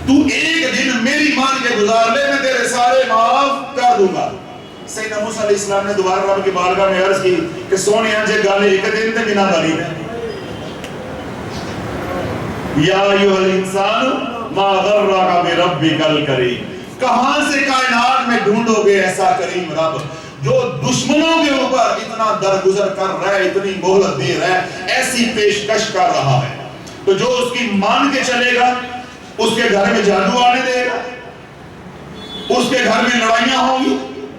تو ایک دن میری مان کے گزار لے، میں تیرے سارے معاف کر دوں گا۔ سیدنا موسیٰ علیہ السلام نے دوبارہ رب کی بارگاہ میں عرض کی کہ سونے آنجے گالے ایک دن تے بنا باری ہے، یا ایوہ الانسان ما غرک بربک الکریم، کہاں سے کائنات میں ڈھونڈو گے ایسا کریم رب جو دشمنوں کے اوپر اتنا درگزر کر رہا ہے، اتنی مہلت دے رہا ہے، ایسی پیشکش کر رہا ہے۔ تو جو اس کی مان کے چلے گا اس کے گھر میں جادو آنے دے گا، اس کے گھر میں لڑائیاں ہوں گی،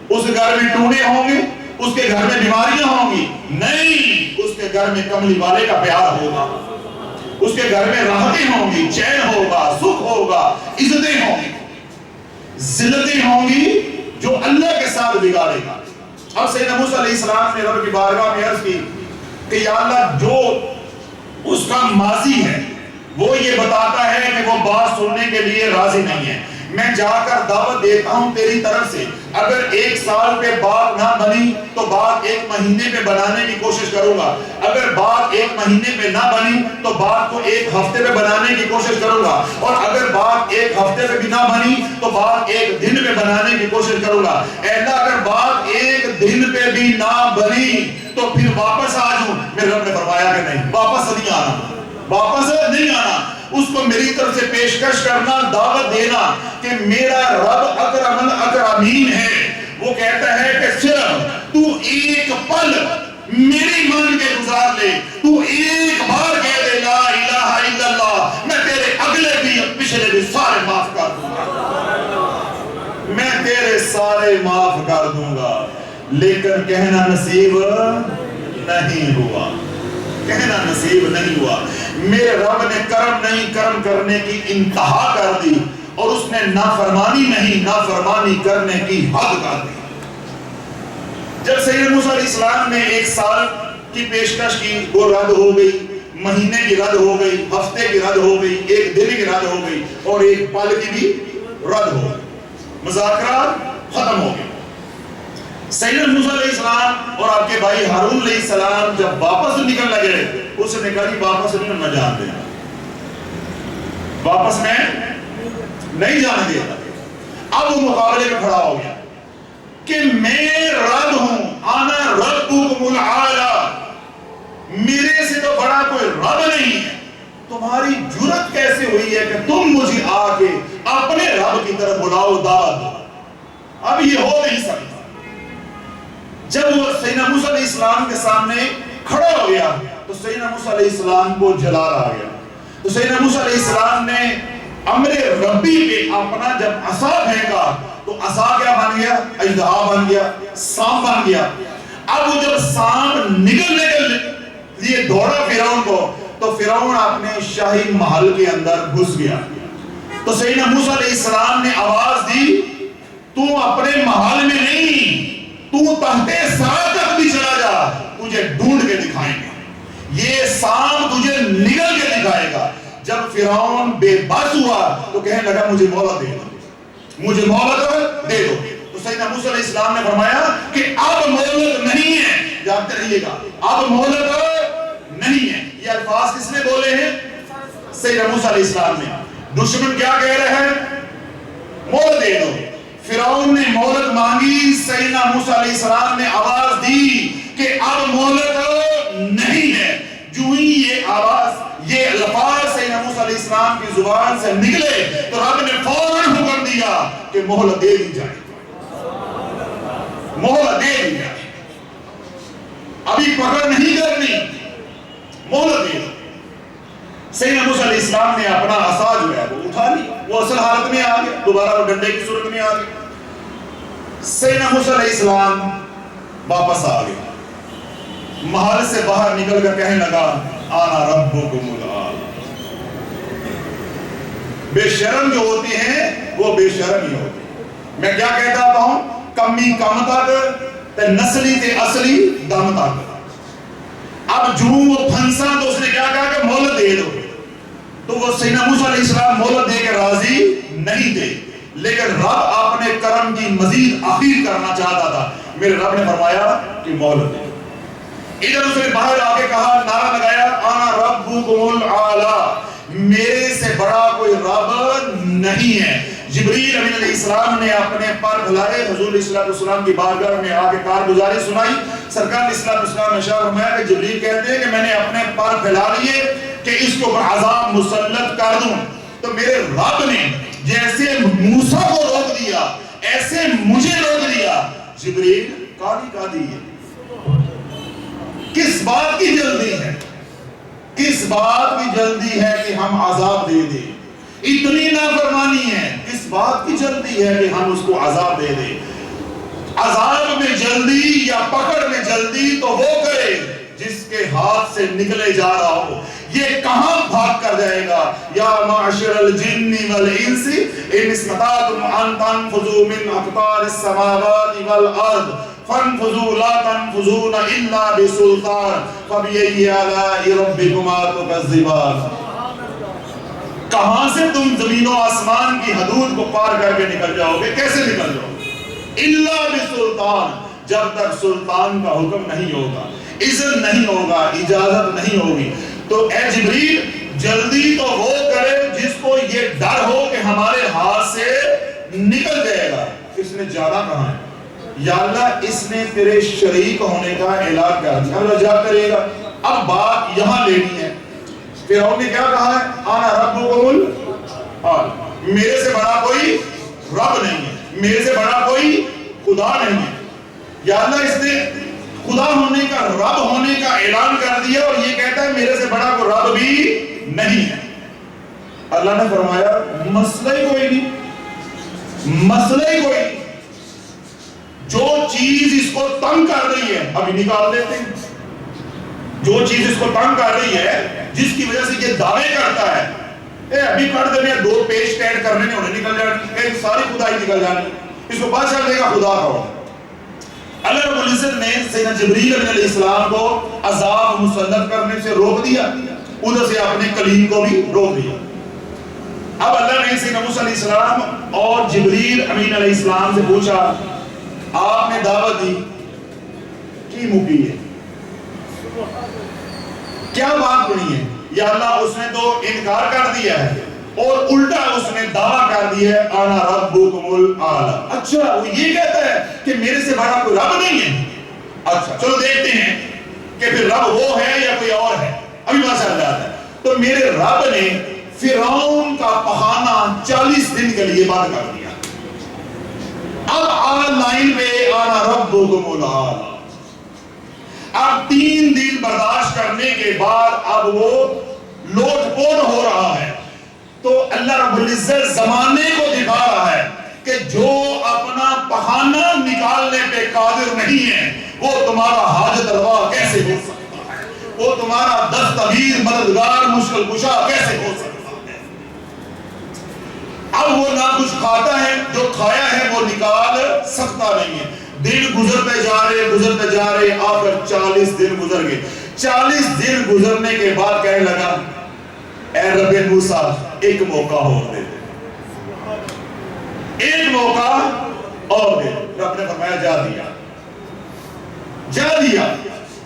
اس کے گھر میں ٹونے ہوں گے، اس کے گھر میں بیماریاں ہوں گی؟ نہیں، اس کے گھر میں کملی والے کا پیار ہوگا، اس کے گھر میں راحتیں ہوں گی، چین ہوگا، سکھ ہوگا، عزتیں ہوں گی، ذلتیں ہوں گی جو اللہ کے ساتھ بگاڑے گا۔ اب سیدنا موسیٰ علیہ السلام نے رب کی بارگاہ میں عرض کی کہ یا اللہ جو اس کا ماضی ہے وہ یہ بتاتا ہے کہ وہ بات سننے کے لیے راضی نہیں ہے، میں جا کر دعوت دیتا ہوں تیری طرف سے، اگر ایک سال پہ بات نہ بنی تو بات ایک مہینے پہ بنانے کی کوشش کروں گا، اگر بات ایک مہینے پہ نہ بنی تو بات کو ایک ہفتے پہ بنانے کی کوشش کروں گا، اور اگر بات ایک ہفتے پہ بھی نہ بنی تو بات ایک دن پہ بنانے کی کوشش کروں گا۔ اے اللہ اگر بات ایک دن پہ بھی نہ بنی تو پھر واپس آ جاؤں؟ میرے رب نے فرمایا کہ نہیں، واپس نہیں آنا، واپس نہیں آنا، اس کو میری طرف سے پیشکش کرنا، دعوت دینا کہ میرا رب اکرم الاکرمین ہے، وہ کہتا ہے کہ صرف تو ایک پل میری مان کے گزار لے، تو ایک بار کہہ دے لا الہ الا اللہ، میں تیرے اگلے بھی پچھلے بھی سارے معاف کر دوں گا، میں تیرے سارے معاف کر دوں گا۔ لیکن کہنا نصیب نہیں ہوا، کہنا نصیب نہیں ہوا، میرے رب نے کرم نہیں کرم کرنے کی انتہا کر دی، اور اس نے نافرمانی نہیں نافرمانی کرنے کی حد کر دی۔ جب سیدنا موسیٰ علیہ السلام نے ایک سال کی پیشکش کی، وہ رد ہو گئی، مہینے کی رد ہو گئی، ہفتے کی رد ہو گئی، ایک دن کی رد ہو گئی، اور ایک پل کی بھی رد ہو گئی، مذاکرات ختم ہو گئے۔ سیدنا موسیٰ علیہ السلام اور آپ کے بھائی ہارون علیہ السلام جب واپس نکل لگے، اس نے کہا کہ واپس نہیں میں جانتے ہیں، واپس میں نہیں جانے دیتا۔ اب وہ مقابلے میں کھڑا ہو گیا کہ میں رب ہوں، انا ربکم الاعلی، میرے سے تو بڑا کوئی رب نہیں ہے، تمہاری جرت کیسے ہوئی ہے کہ تم مجھے آ کے اپنے رب کی طرف بلاؤ، دعوت دو؟ اب یہ ہو نہیں سکتا۔ جب وہ سیدنا موسیٰ علیہ السلام کے سامنے کھڑا ہو گیا تو سیدنا موسیٰ علیہ السلام کو جلال آ گیا، تو سیدنا موسیٰ علیہ السلام نے امر ربی پہ اپنا جب عصا پھینکا تو عصا کیا بن گیا؟ اژدہا بن گیا، سانپ بن گیا۔ اب وہ جب سانپ نکلنے کے لیے دوڑا فرعون کو تو فرعون اپنے شاہی محل کے اندر گھس گیا۔ تو سیدنا موسیٰ علیہ السلام نے آواز دی، تو اپنے محل میں نہیں، تو تحت سرا تک بھی چلا جا، تجھے ڈھونڈ کے دکھائیں گے، یہ سانپ تجھے نگل کے دکھائے گا۔ جب فرعون بے بس ہوا تو کہنے لگا مجھے مہلت دے دو، مجھے مہلت دے دو۔ تو سیدنا موسیٰ علیہ السلام نے فرمایا کہ اب مہلت نہیں ہے، جانتے رہیے گا، اب مہلت نہیں ہے۔ یہ الفاظ کس نے بولے ہیں؟ سیدنا موسیٰ علیہ السلام نے۔ دشمن کیا کہہ رہے ہیں؟ مہلت دے دو۔ فرعون نے مہلت مانگی، سیدنا موسیٰ علیہ السلام نے آواز دی کہ اب مہلت نہیں ہے۔ جو ہی یہ آواز، یہ الفاظ سیدنا موسیٰ علیہ السلام کی زبان سے نکلے تو رب نے فوراً حکم دیا کہ مہلت دے دی جائے، مہلت دے دی جائے، ابھی پکڑ نہیں کرنی، مہلت دے دو۔ سیدنا موسیٰ علیہ السلام نے اپنا عصا جو ہے وہ اٹھا لی، وہ اصل حالت میں آ گیا، دوبارہ وہ ڈنڈے کی صورت میں آ گیا۔ سیدنا موسیٰ علیہ السلام واپس آ گیا، محل سے باہر نکل کر کہنے لگا آنا ربکم العالی۔ بے شرم جو ہوتی ہیں وہ بے شرم ہی ہوتی ہیں۔ میں کیا کہتا ہوں، کمی کم تک تے نسلی تے اصلی دم تک۔ اب جو وہ پھنسا تو اس نے کیا کہا کہ مہلت دے دو، تو وہ سیدنا موسیٰ علیہ السلام مہلت دے کے راضی نہیں تھے، لیکن رب اپنے کرم کی مزید اخیر کرنا چاہتا تھا۔ میرے رب نے فرمایا کہ مہلت دے۔ ادھر اس نے باہر آ کے کہا، نعرہ لگایا آنا ربکم الاعلی، میرے سے بڑا کوئی رب نہیں ہے۔ جبریل امین علیہ السلام نے اپنے پر پھیلائے، حضور علیہ السلام کی بارگاہ میں آ کے کارگزاری سنائی۔ سرکار علیہ السلام نے ارشاد فرمایا کہ جبریل کہتے ہیں کہ میں نے اپنے پر پھیلا لیے کہ اس کو عذاب مسلط کر دوں۔ تو میرے رب نے جیسے موسیٰ کو روک دیا ایسے مجھے روک دیا۔ جبریل کالی ہے، کس بات کی جلدی ہے، کس بات کی جلدی ہے کہ ہم عذاب دے دیں، اتنی نافرمانی ہے، کس بات کی جلدی ہے کہ ہم اس کو عذاب دے دیں۔ عذاب میں جلدی یا پکڑ میں جلدی تو وہ کرے جس کے ہاتھ سے نکلے جا رہا ہو۔ یہ کہاں بھاگ کر جائے گا؟ یا معشر الجن والانس ان استطعتم ان تنفذوا من اقطار السماوات والارض فانفذوا لا تنفذون الا بسلطان فبأي آلاء ربكما تكذبان۔ کہاں سے تم زمین و آسمان کی حدود کو پار کر کے نکل جاؤ گے؟ کیسے نکل جاؤ گے؟ الا بسلطان، جب تک سلطان کا حکم نہیں ہوگا، اذن نہیں ہوگا، اجازت نہیں ہوگی۔ تو اے جبریل جلدی تو وہ کرے جس کو یہ ڈر ہو کہ ہمارے ہاتھ سے نکل جائے گا۔ اس نے جانا کہاں ہے؟ یا اللہ اس نے تیرے شریک ہونے کا اعلان کر دیا، اللہ جا کرے گا۔ اب بات یہاں لینی ہے، فرعون نے کیا کہا ہے؟ آنا ربکم الاعلی، میرے سے بڑا کوئی رب نہیں ہے، میرے سے بڑا کوئی خدا نہیں ہے۔ یا اللہ اس نے خدا ہونے کا، رب ہونے کا اعلان کر دیا اور یہ کہتا ہے میرے سے بڑا کوئی رب بھی نہیں ہے۔ اللہ نے فرمایا مسئلہ ہی کوئی نہیں، مسئلہ ہی کوئی نہیں، جو چیز اس کو تنگ کر رہی ہے ابھی نکال دیتے ہیں، جو چیز اس کو تنگ کر رہی ہے جس کی وجہ سے یہ دعوے کرتا ہے، ابھی کر دے میں 2 پیج ٹیڈ کرنے نے انہیں نکل جانی، ایک ساری خدائی نکل جانی، اس کو پتہ چل جائے گا خدا کا ہو۔ اللہ رب العزت نے سیدنا جبریل علیہ السلام کو عذاب مسلط کرنے سے روک دیا، ادھر سے اپنے کلیم کو بھی روک دیا۔ اب اللہ نے سیدنا موسیٰ علیہ السلام اور جبریل امین علیہ السلام سے پوچھا آپ نے دعوت دی کی مکی ہے، کیا بات بنی ہے؟ یا اللہ اس نے تو انکار کر دیا ہے اور الٹا اس نے دعویٰ کر دیا ہے آنا ربکم الاعلی۔ اچھا وہ یہ کہتا ہے کہ میرے سے بڑا کوئی رب نہیں ہے؟ اچھا چلو دیکھتے ہیں کہ پھر رب وہ ہے یا کوئی اور ہے، ابھی پتہ چل جاتا ہے۔ تو میرے رب نے فرعون کا پخانا 40 دن کے لیے بند کر دیا۔ اب آن لائن پہ آنا ربکم الاعلی۔ اب 3 دن برداشت کرنے کے بعد اب وہ لوٹ پوٹ ہو رہا ہے، تو اللہ رب العزت زمانے کو دکھا رہا ہے کہ جو اپنا پہانا نکالنے پہ قادر نہیں ہے وہ تمہارا حاجت روا کیسے ہو سکتا ہے، وہ تمہارا دستگیر مددگار مشکل کشا کیسے ہو سکتا ہے۔ اب وہ نہ کچھ کھاتا ہے، جو کھایا ہے وہ نکال سکتا نہیں ہے۔ دن گزرتے جا رہے آخر 40 دن گزر گئے۔ 40 دن گزرنے کے بعد کہنے لگا اے رب موسیٰ ایک موقع اور دے دے، ایک موقع اور دے۔ رب نے فرمایا جا دیا،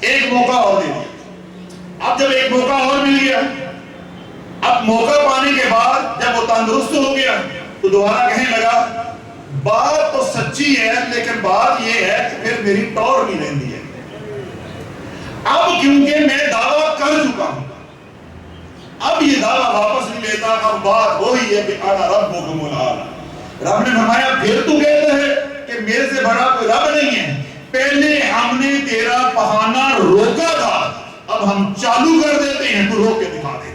ایک موقع اور دے دیا۔ اب جب ایک موقع اور مل گیا، اب موقع پانے کے بعد جب وہ تندرست ہو گیا تو دوبارہ کہنے لگا بات تو سچی ہے لیکن بات یہ ہے کہ پھر میری ٹور نہیں رہتی ہے۔ اب کیونکہ میں دعویٰ کر چکا ہوں، اب یہ دعویٰ واپس نہیں لیتا، اب بات وہی ہے کہ انا ربکم الاعلی۔ رب نے فرمایا پھر تو کہتا ہے کہ میرے سے بڑا کوئی رب نہیں ہے، پہلے ہم نے تیرا بہانہ روکا تھا، اب ہم چالو کر دیتے ہیں تو روک کے دکھا دے،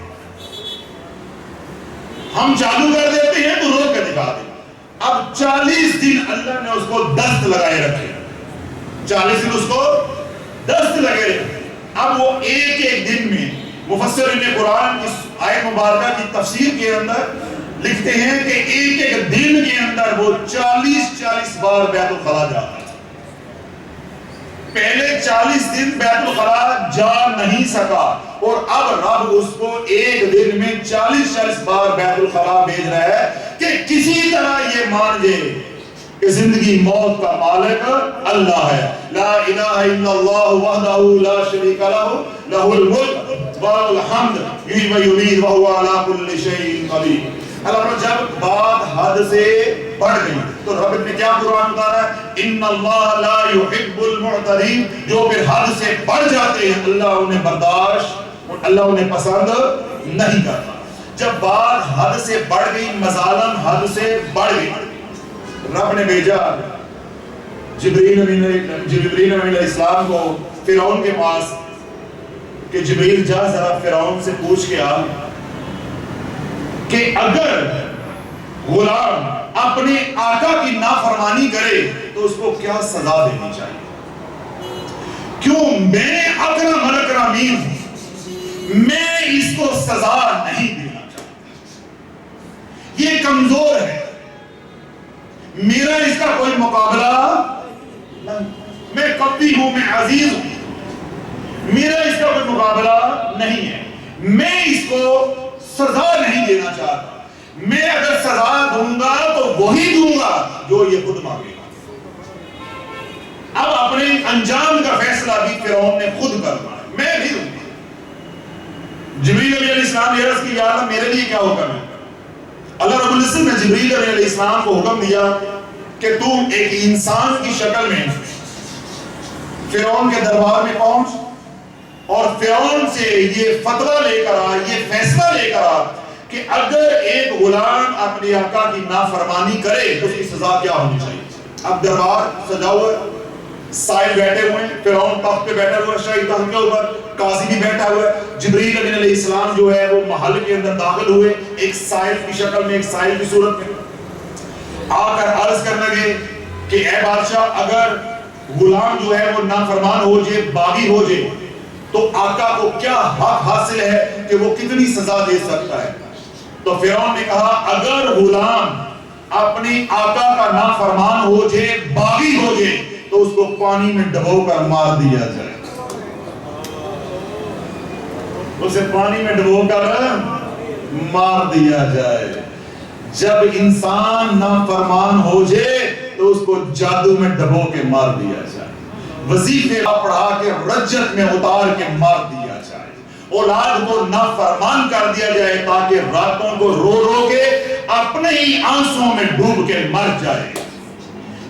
ہم چالو کر دیتے ہیں تو روک کے دکھا دے۔ اب 40 دن اللہ نے اس کو دست لگائے رکھے، 40 دن اس کو دست لگے رکھے۔ اب وہ ایک دن میں مفسرین قرآن اس آیت مبارکہ کی تفسیر کے اندر لکھتے ہیں کہ ایک دن کے اندر وہ 40 بار بیت الخلا جاتا ہے۔ پہلے 40 دن بیت الخلا جا نہیں سکا اور اب رب اس کو ایک دن میں 40 بار بیت الخلا بھیج رہا ہے کہ کسی طرح یہ مان جائے کہ زندگی موت کا مالک اللہ ہے۔ لا الہ الا اللہ وحدہ لا شریک لہ لہ الملک ولہ الحمد یحیی و یمیت وہو علی کل شیء قدیر۔ اللہ جب بات حد سے بڑھ گئی تو رب نے کیا قرآن اتارا ہے؟ ان اللہ لا يحب المعتدین، جو پھر حد سے بڑھ جاتے ہیں اللہ انہیں برداشت اور اللہ انہیں پسند نہیں کرتا۔ جب بات حد سے بڑھ گئی، مظالم حد سے بڑھ گئی، رب نے بھیجا جبریل علیہ السلام کو فرعون کے پاس کہ جبریل جا ذرا فرعون سے پوچھ کے آ کہ اگر غلام اپنے آقا کی نافرمانی کرے تو اس کو کیا سزا دینی چاہیے، کیوں میں اکرم الاکرمین ہوں، میں اس کو سزا نہیں دینا چاہتا، یہ کمزور ہے، میرا اس کا کوئی مقابلہ نہیں، میں قوی ہوں، میں عزیز ہوں، میرا اس کا کوئی مقابلہ نہیں ہے، میں اس کو سزا نہیں دینا چاہتا، میں اگر سزا دوں گا تو وہی دوں گا جو یہ خود مانگے گا۔ اب اپنے انجام کا فیصلہ بھی فرعون نے خود کرنا ہے، میں بھی دوں گا۔ جبریل علیہ السلام نے عرض کی یا اللہ میرے لیے کیا حکم ہے؟ اللہ رب العزت نے جبریل علیہ السلام کو حکم دیا کہ تم ایک انسان کی شکل میں فرعون کے دربار میں پہنچ اور فرعون سے یہ فتویٰ لے کر آ، یہ فیصلہ لے کر آ کہ اگر ایک غلام اپنے آقا کی نافرمانی کرے تو اس کی سزا کیا ہونی چاہیے۔ اب دربار سجا ہوا ہے، سائل بیٹھے ہوئے ہیں، فرعون تخت پہ بیٹھا ہوا ہے، شاہی تخت کے اوپر قاضی بھی بیٹھا ہوا ہے۔ جبریل علیہ السلام جو ہے وہ محل کے اندر داخل ہوئے ایک سائل کی شکل میں، ایک سائل کی صورت میں، آ کر عرض کرنے لگے کہ اے بادشاہ اگر غلام جو ہے وہ نافرمان ہو جائے، باغی ہو جائے تو آقا کو کیا حق حاصل ہے کہ وہ کتنی سزا دے سکتا ہے؟ تو فرعون نے کہا اگر غلام اپنی آقا کا نافرمان ہو جائے، باغی ہو جائے تو اس کو پانی میں ڈبو کر مار دیا جائے، اسے پانی میں ڈبو کر مار دیا جائے۔ جب انسان نافرمان ہو جائے تو اس کو جادو میں ڈبو کے مار دیا جائے، وظیفے پڑھا کے رجت میں اتار کے مار دیا جائے، اولاد کو نافرمان کر دیا جائے تاکہ راتوں کو رو رو کے اپنے ہی آنسوں میں ڈوب کے مر جائے،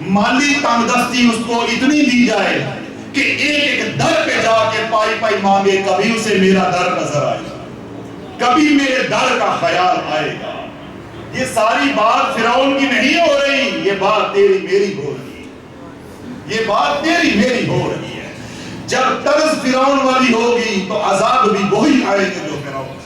مالی تنگ دستی اس کو اتنی دی جائے کہ ایک ایک در پہ جا کے پائی پائی مانگے کبھی اسے میرا در نظر آئے گا، کبھی میرے در کا خیال آئے گا۔ یہ ساری بات فرعون کی نہیں ہو رہی، یہ بات تیری میری ہو رہی ہے، یہ بات تیری میری ہو رہی ہے۔ جب طرز فرعون والی ہوگی تو عذاب بھی وہی آئے گے جو فرعون۔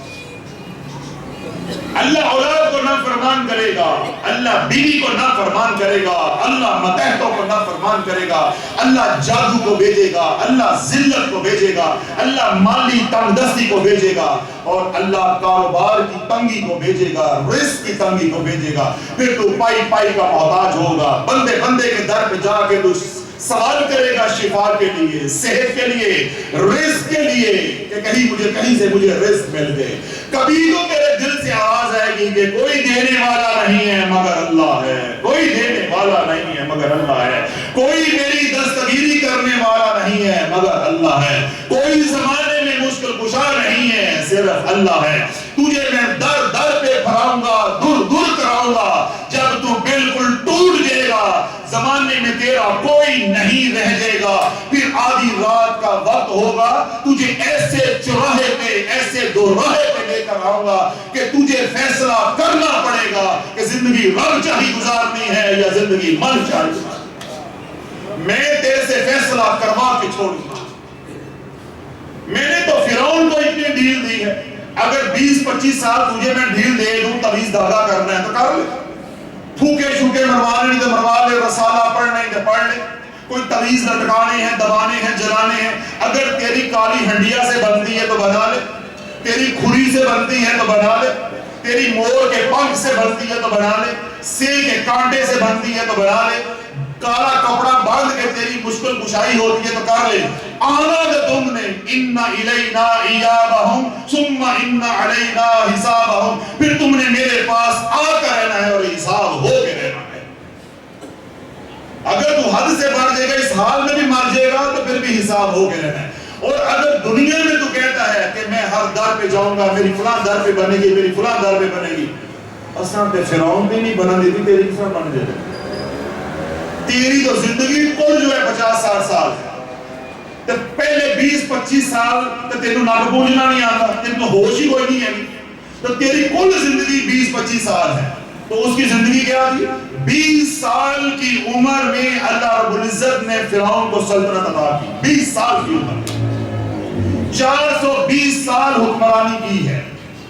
اللہ اولاد کو نہ نافرمان کرے گا، اللہ بیوی کو نافرمان کرے گا، اللہ ماتحتوں کو نافرمان کرے گا، اللہ جادو کو بھیجے گا، اللہ ذلت کو بھیجے گا، اللہ مالی تنگ دستی کو بھیجے گا، اور اللہ کاروبار کی تنگی کو بھیجے گا، رزق کی تنگی کو بھیجے گا۔ پھر تو پائی پائی کا محتاج ہوگا، بندے بندے کے در پہ جا کے تو سوال کرے گا شفا کے لیے، صحت کے لیے، رزق کے لیے، کہ کہیں سے مجھے رزق مل گئے۔ کبھی تو تیرے دل سے آواز آئے گی کہ کوئی دینے والا نہیں ہے مگر اللہ ہے، کوئی دینے والا نہیں ہے مگر اللہ ہے، کوئی میری دستگیری کرنے والا نہیں ہے مگر اللہ ہے، کوئی زمانے میں مشکل کشا نہیں ہے صرف اللہ ہے۔ تجھے میں در در پہ بھراؤں گا، دور دور کراؤں گا، جب تو بالکل ٹوٹ جائے گا، زمانے میں تیرا کوئی نہیں رہ جائے گا، پھر آدھی رات کا وقت ہوگا، تجھے ایسے چوراہے پہ، ایسے دوراہے پہ لے کر آؤں گا کہ تجھے فیصلہ کرنا پڑے گا کہ زندگی رب چاہی گزارنی ہے یا زندگی من چاہی گزارنی۔ میں تیرے سے فیصلہ کروا کے چھوڑوں گا۔ میں نے تو فرعون کو اتنی ڈھیل دی ہے، اگر 20-25 سال تجھے میں ڈھیل دے دوں تویز دھاگا کرنا ہے تو کر لے، پھوکے شوکے مروانے نہیں تو مروا لے، رسالہ پڑھنا نہیں تو پڑھ لے، کوئی تویز لٹکانے ہیں، دبانے ہیں، جلانے ہیں، اگر تیری کالی ہنڈیا سے بنتی ہے تو بنا لے، تیری کھری سے بنتی ہے تو بنا لے، تیری مور کے پنکھ سے بنتی ہے تو بنا لے، سیل کے کانٹے سے بنتی ہے تو بنا لے، کالا کپڑا باندھ کے تیری مشکل کشائی ہوتی ہے تو کر لے۔ آنا دے تم نے ان الینا ایابہم ثم ان علینا حسابہم، پھر تم نے میرے پاس آ کر رہنا ہے اور حساب ہو کے رہنا ہے۔ اگر تو حد سے بڑھ جائے گا، اس حال میں بھی مر جائے گا تو پھر بھی حساب ہو کے رہنا ہے۔ اور اگر دنیا میں تو کہتا ہے کہ میں ہر در پہ جاؤں گا، میری فلاں در پہ بنے گی، میری فلاں در پہ بنے گی، اصلاً تے فرعون بھی نہیں بنا دیتی، تیری کس طرح بن جائے گا؟ تیری تو زندگی کل جو ہے 50-60 سال ہے، تو پہلے 20-25 سال تو تینوں نک پونجنا نہیں آتا، تینوں تو ہوش ہی کوئی نہیں ہے، تو تیری کل زندگی 20-25 سال ہے، تو اس کی زندگی کیا تھی؟ 20 سال کی عمر میں اللہ رب العزت نے فرعون کو سلطنت عطا کی، 20 سال کی عمر میں 420 سال حکمرانی کی ہے،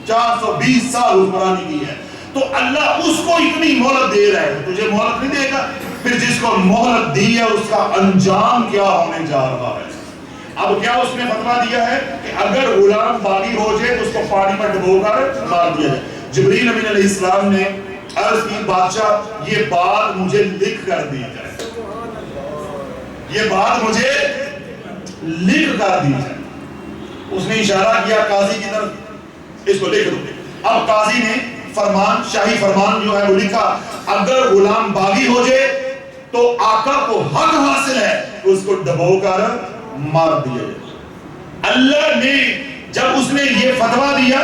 420 سال حکمرانی کی ہے، تو اللہ اس کو اتنی مہلت دے رہا ہے، تجھے مہلت نہیں دے گا؟ پھر جس کو مہلت دی ہے اس کا انجام کیا ہونے جا رہا ہے۔ اب کیا اس نے فتویٰ دیا ہے کہ اگر غلام باغی ہو جائے تو اس کو پانی میں ڈبو کر مار دیا جائے۔ جبریل امین علیہ السلام نے عرض کی بادشاہ یہ بات مجھے لکھ کر دی جائے، یہ بات مجھے لکھ کر دی جائے۔ اس نے اشارہ کیا قاضی کی طرف، اس کو لکھ دو۔ اب قاضی نے فرمان، شاہی فرمان جو ہے وہ لکھا، اگر غلام باغی ہو جائے تو آقا کو حق حاصل ہے اس کو ڈبو کر مار دیا جائے۔ اللہ نے جب اس نے یہ فتویٰ دیا،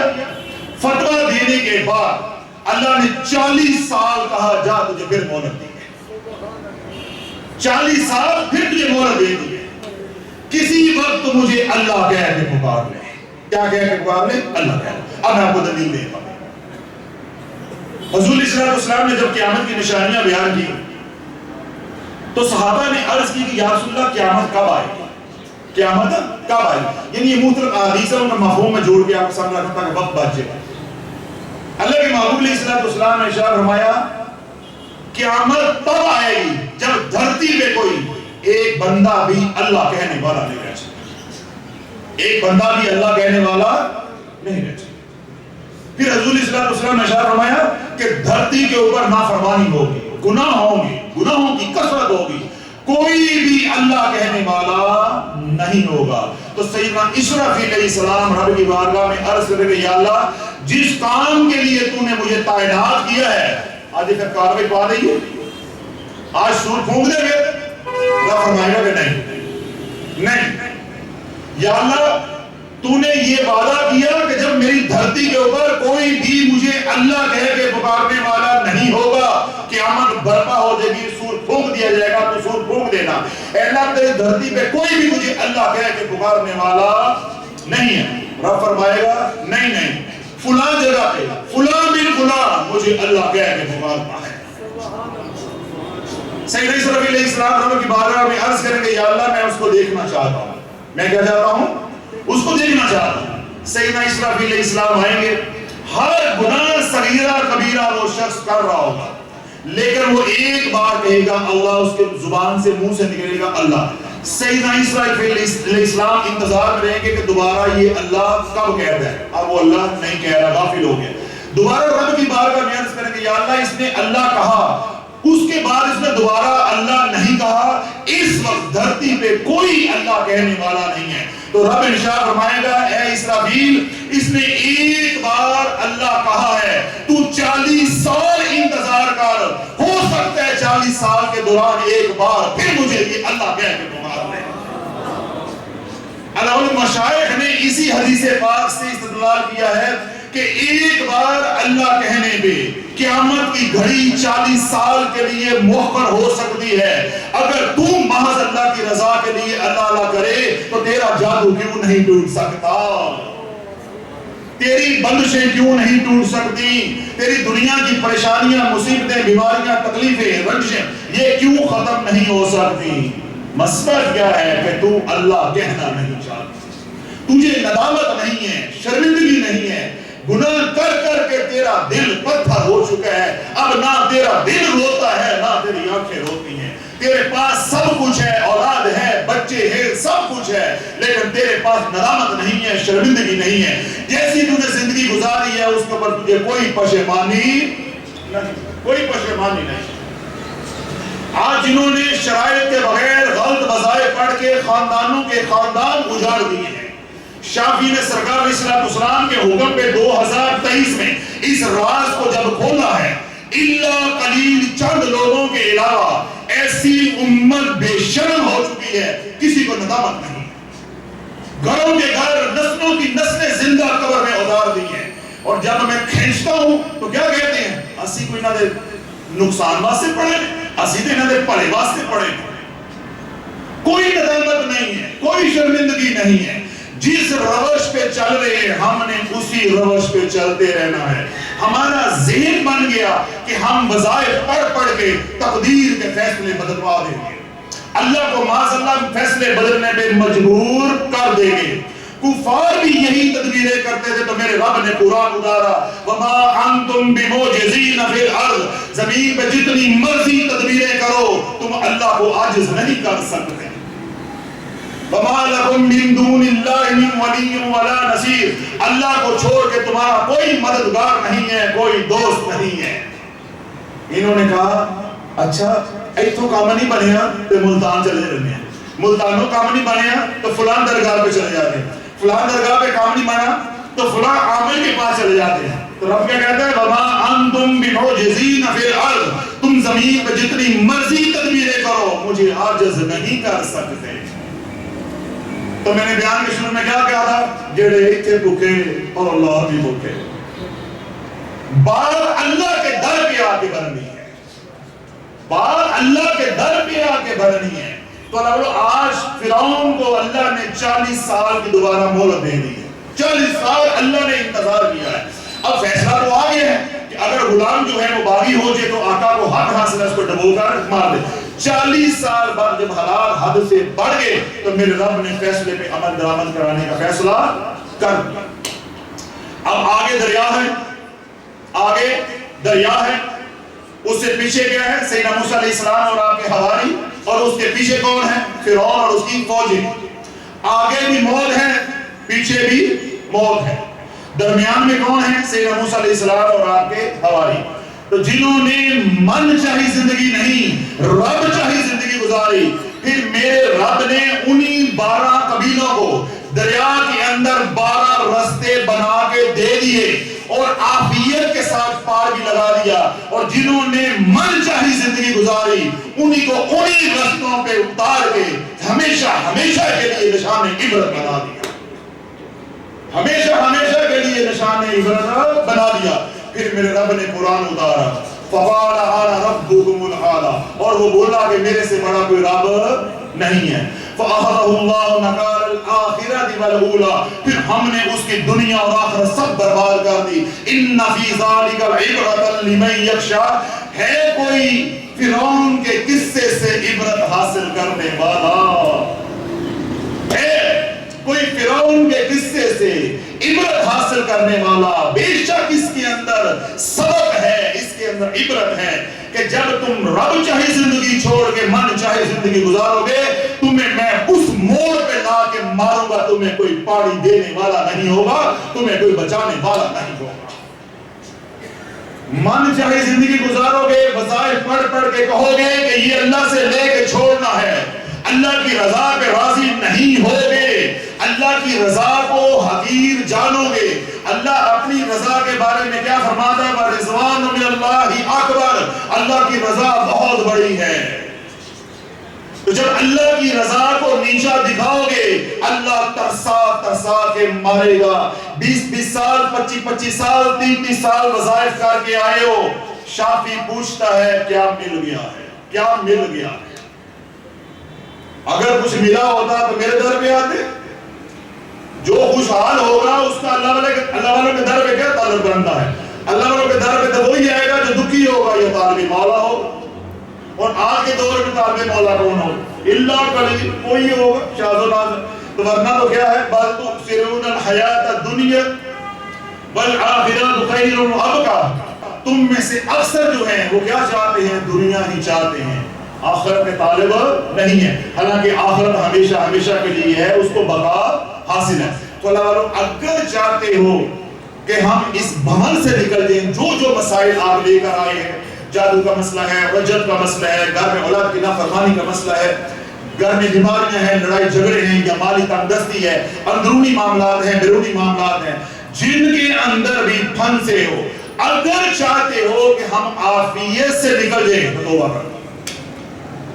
فتویٰ دینے کے بعد اللہ نے 40 سال کہا جا تجھے پھر مہلت دی ہے، 40 سال پھر تجھے مہلت دے دی ہے، کسی وقت مجھے اللہ کہہ کے پکار لے۔ کیا کہہ کے پکار لے؟ اللہ کہہ لے۔ اب میں آپ کو دلیل دے پا حضور صلی اللہ علیہ وسلم نے جب قیامت کی نشانیاں بیان کی تو صحابہ نے عرض کی کہ یا رسول اللہ قیامت کب آئے گی؟ قیامت کب آئے گی؟ یعنی یہ مختلف احادیث ہیں، ان کا مفہوم میں جوڑ کے آپ کو سامنے رکھتا کہ وقت بچ جائے۔ اللہ کے محبوب علیہ السلام نے ارشاد فرمایا قیامت تب آئے گی جب دھرتی پہ کوئی ایک بندہ بھی اللہ کہنے والا نہیں رہ سکتا، ایک بندہ بھی اللہ کہنے والا نہیں رہ سکتا۔ پھر حضور صلی اللہ علیہ وسلم نے ارشاد فرمایا کہ دھرتی کے اوپر نافرمانی ہوگی، گناہ ہوں گے، گناہوں کی کثرت ہوگی، کوئی بھی اللہ کہنے والا نہیں ہوگا۔ تو سیدنا اسرافیل علیہ السلام رب کی بارگاہ میں عرض کرے کہ یا اللہ جس کام کے لیے تو نے مجھے تعینات کیا ہے آج پھر کاروائی پا رہی ہے، آج سور پھونک دے گے؟ اللہ فرمائے گا کہ نہیں، یا اللہ تو نے یہ وعدہ کیا کہ جب میری دھرتی کے اوپر کوئی بھی مجھے اللہ کہہ کے پکارنے والا نہیں ہوگا، قیامت برپا ہو جائے گی، سور پھونک دیا جائے گا تو سور پھونک دینا۔ اے اللہ تیری دھرتی پہ کوئی بھی مجھے اللہ کہہ کے پکارنے والا نہیں ہے۔ رب فرمائے گا نہیں، فلاں جگہ پہ فلاں بن فلاں مجھے اللہ کہہ کے پکارتا ہے۔ سیدنا اسرافیل علیہ السلام رب کی بارگاہ میں عرض کریں گے یا اللہ میں اس کو دیکھنا چاہتا ہوں، میں کیا چاہتا ہوں؟ اس کو دیکھنا چاہتا ہوں۔ سیدنا اسرافیل علیہ السلام آئیں گے، ہر گناہ صغیرہ کبیرہ وہ شخص کر رہا ہوگا، لیکن وہ ایک بار کہے گا اللہ، اس کے زبان سے منہ سے نکلے گا اللہ۔ سیدنا عیسیٰ علیہ السلام انتظار میں رہیں گے کہ دوبارہ یہ اللہ کب کہتا ہے، اب وہ اللہ نہیں کہہ رہا، غافل ہو گیا۔ دوبارہ رب کی بارگاہ میں عرض کریں گے یا اللہ اس نے اللہ کہا، اس کے بعد اس نے دوبارہ اللہ نہیں کہا، اس وقت دھرتی پہ کوئی اللہ کہنے والا نہیں ہے۔ تو رب ارشاد فرمائے گا اے اسرافیل، اس نے ایک بار اللہ کہا ہے، تو 40 سال انتظار کر، ہو سکتا ہے 40 سال کے دوران ایک بار پھر مجھے یہ اللہ کہہ کے پکار لے۔ علماء مشائخ نے اسی حدیث پاک سے استدلال کیا ہے کہ ایک بار اللہ کہنے پہ قیامت کی گھڑی 40 سال کے لیے مؤخر ہو سکتی ہے۔ اگر تو محض اللہ کی رضا کے لیے اللہ اللہ کرے تو تیرا جادو کیوں نہیں ٹوٹ سکتا، تیری بندشیں کیوں نہیں ٹوٹ سکتی، تیری دنیا کی پریشانیاں، مصیبتیں، بیماریاں، تکلیفیں، رنجیں یہ کیوں ختم نہیں ہو سکتی؟ مسئلہ کیا ہے کہ تو اللہ کہنا نہیں چاہتا، تجھے ندامت نہیں ہے، شرمندگی نہیں ہے، گناہ کر کر کے تیرا دل پتھر ہو چکا ہے، اب نہ تیرا دل روتا ہے نہ تیری آنکھیں روتی ہیں، تیرے پاس سب کچھ ہے، اولاد ہے، بچے ہیں، سب کچھ ہے، لیکن تیرے پاس ندامت نہیں ہے، شرمندگی نہیں ہے، جیسی تو نے زندگی گزاری ہے اس کے اوپر تجھے کوئی پشیمانی نہیں، کوئی پشیمانی نہیں۔ آج جنہوں نے شرائط کے بغیر غلط وظائف پڑھ کے خاندانوں کے خاندان اجاڑ دیے ہیں، شافعی نے سرکار علیہ السلام کے حکم پہ 2023 میں اس راز کو جب کھولا ہے، اللہ قلیل چند لوگوں کے علاوہ ایسی امت بے شرم ہو چکی ہے کسی کو ندامت نہیں، گھروں کے گھر نسلوں کی نسلیں زندہ قبر میں اتار دی ہیں، اور جب میں کھینچتا ہوں تو کیا کہتے ہیں، اسی کوئی نہ دے نقصان واسطے پڑے، اسی دے نہ دے پڑے واسطے پڑے، کوئی ندامت نہیں ہے، کوئی شرمندگی نہیں ہے، جس روش پہ چل رہے ہیں ہم نے اسی روش پہ چلتے رہنا ہے۔ ہمارا ذہن بن گیا کہ ہم وظائف پڑھ کے تقدیر کے فیصلے بدلوا دیں گے، اللہ کو معاذ اللہ فیصلے بدلنے پہ مجبور کر دیں گے۔ کفار بھی یہی تدبیریں کرتے تھے تو میرے رب نے قرآن اتارا وما انتم بموجزین فی الارض، زمین پہ جتنی مرضی تدبیریں کرو تم اللہ کو عاجز نہیں کر سکتے۔ وما لکم من دون اللہ من ولی ولا نصیر، اللہ کو چھوڑ کے تمہارا کوئی مددگار نہیں ہے، کوئی دوست نہیں ہے۔ انہوں نے کہا اچھا ایتھوں کام نہیں بنیا تو ملتان چلے رہنے ہیں، ملتانوں کام نہیں بنیا تو فلان درگاہ پہ چلے جاتے ہیں، فلان درگاہ پہ کام نہیں بنا تو فلان عامل کے پاس چلے جاتے ہیں۔ تو رب کیا کہتا ہے وما انتم بمعجزین فی الارض، تم زمین پہ جتنی مرضی تدبیریں کرو مجھے عاجز نہیں کر سکتے۔ تو میں نے بیان کے شروع میں کیا کہا تھا، جڑے ایتھے بھوکے اور اللہ بھی بھوکے، بات اللہ کے در پہ آ کے بھرنی ہے، بات اللہ کے در پہ آ کے بھرنی ہے۔ تو اللہ آج فرعون کو اللہ نے 40 سال کی دوبارہ مہلت دے دی ہے، 40 سال اللہ نے انتظار کیا ہے۔ اب فیصلہ تو آ گیا ہے کہ اگر غلام جو ہے وہ باغی ہو جائے تو آقا کو حق حاصل ہے، اس کو ڈبو کر مار دے۔ 40 سال بعد جب حالات حد سے بڑھ گئے تو میرے رب نے فیصلے پہ عمل درآمد کرانے کا فیصلہ کر دیا۔ اب آگے دریا ہے، آگے دریا ہے، اس سے پیچھے کیا ہے، سیدنا موسیٰ علیہ السلام اور آپ کے حواری، اور اس کے پیچھے کون ہے، فرعون اور اس کی فوجیں۔ آگے بھی موت ہے، پیچھے بھی موت ہے، درمیان میں کون ہے، سیدنا موسیٰ علیہ السلام اور آپ کے حواری۔ تو جنہوں نے من چاہی زندگی نہیں رب چاہی زندگی گزاری، پھر میرے رب نے انہی 12 قبیلوں کو دریا کے اندر 12 رستے بنا کے دے دیے اور عافیت کے ساتھ پار بھی لگا دیا، اور جنہوں نے من چاہی زندگی گزاری انہی کو انہی رستوں پہ اتار کے ہمیشہ ہمیشہ کے لیے نشان عبرت بنا دیا، ہمیشہ ہمیشہ کے لیے نشان عبرت بنا دیا۔ پھر میرے رب نے قرآن اتارا فقال انا ربکم الاعلی، اور وہ بولا کہ میرے سے بڑا کوئی رب نہیں ہے۔ فاخذہ اللہ نکال الآخرۃ والاولی، پھر ہم نے اس کی دنیا اور آخرت سب برباد کر دی۔ ان فی ذلک العبرۃ لمن یخشی، ہے کوئی فرعون کے قصے سے عبرت حاصل کرنے والا، ہے کوئی فرعون کے قصے سے عبرت حاصل کرنے والا، بے شک اس کے اندر سبق ہے، اس کے اندر عبرت ہے کہ جب تم رب چاہے زندگی چھوڑ کے من چاہے زندگی گزارو گے، تمہیں میں اس موڑ پہ لا کے ماروں گا، تمہیں کوئی پاڑی دینے والا نہیں ہوگا، تمہیں کوئی بچانے والا نہیں ہوگا۔ من چاہے زندگی گزارو گے، وظائف پڑھ پڑھ کے کہو گے کہ یہ اللہ سے لے کے چھوڑنا ہے، اللہ کی رضا پہ راضی نہیں ہوگے، اللہ کی رضا کو حقیر جانو گے۔ اللہ اپنی رضا کے بارے میں کیا فرماتا ہے؟ وَرِضْوَانٌ مِّنَ اللَّهِ اکبر، اللہ کی رضا بہت بڑی ہے۔ تو جب اللہ کی رضا کو نیچا دکھاؤ گے، اللہ ترسا ترسا کے مارے گا۔ 20 سال 25 سال 30 سال وظائف کر کے آئے ہو، شافی پوچھتا ہے کیا مل گیا ہے، کیا مل گیا ہے؟ اگر کچھ ملا ہوتا تو میرے در پہ آتے۔ جو خوشحال ہوگا اس کا اللہ والوں کے در پہ کیا تعلق بنتا ہے؟ اللہ والوں کے در پہ تو وہی آئے گا جو دکھی ہوگا یا طالب مولا ہو۔ اور آج کے دور میں طالب مولا کون ہو؟ اللہ کلی کوئی ہوگا، شاذ و نادر۔ تو ورنہ تو کیا ہے؟ بل تؤثرون الحیات الدنیا والآخرۃ خیر وابقیٰ۔ تم میں سے اکثر جو ہیں وہ کیا چاہتے ہیں؟ دنیا ہی چاہتے ہیں، آخرت کے طالب نہیں ہے۔ حالانکہ آخرت ہمیشہ ہمیشہ کے لیے ہے، اس کو بقا حاصل ہے۔ تو اللہ والوں اگر چاہتے ہو کہ ہم اس بھمل سے نکل جائیں، جو مسائل آپ لے کر آئے ہیں، جادو کا مسئلہ ہے، رجت کا مسئلہ ہے، گھر میں اولاد کی نافرمانی کا مسئلہ ہے، گھر میں بیماریاں ہیں، لڑائی جھگڑے ہیں یا مالی تنگ دستی ہے، اندرونی معاملات ہیں، بیرونی معاملات ہیں، جن کے اندر بھی پھنسے ہو، اگر چاہتے ہو کہ ہم عافیت سے نکل جائیں تو توبہ کرو۔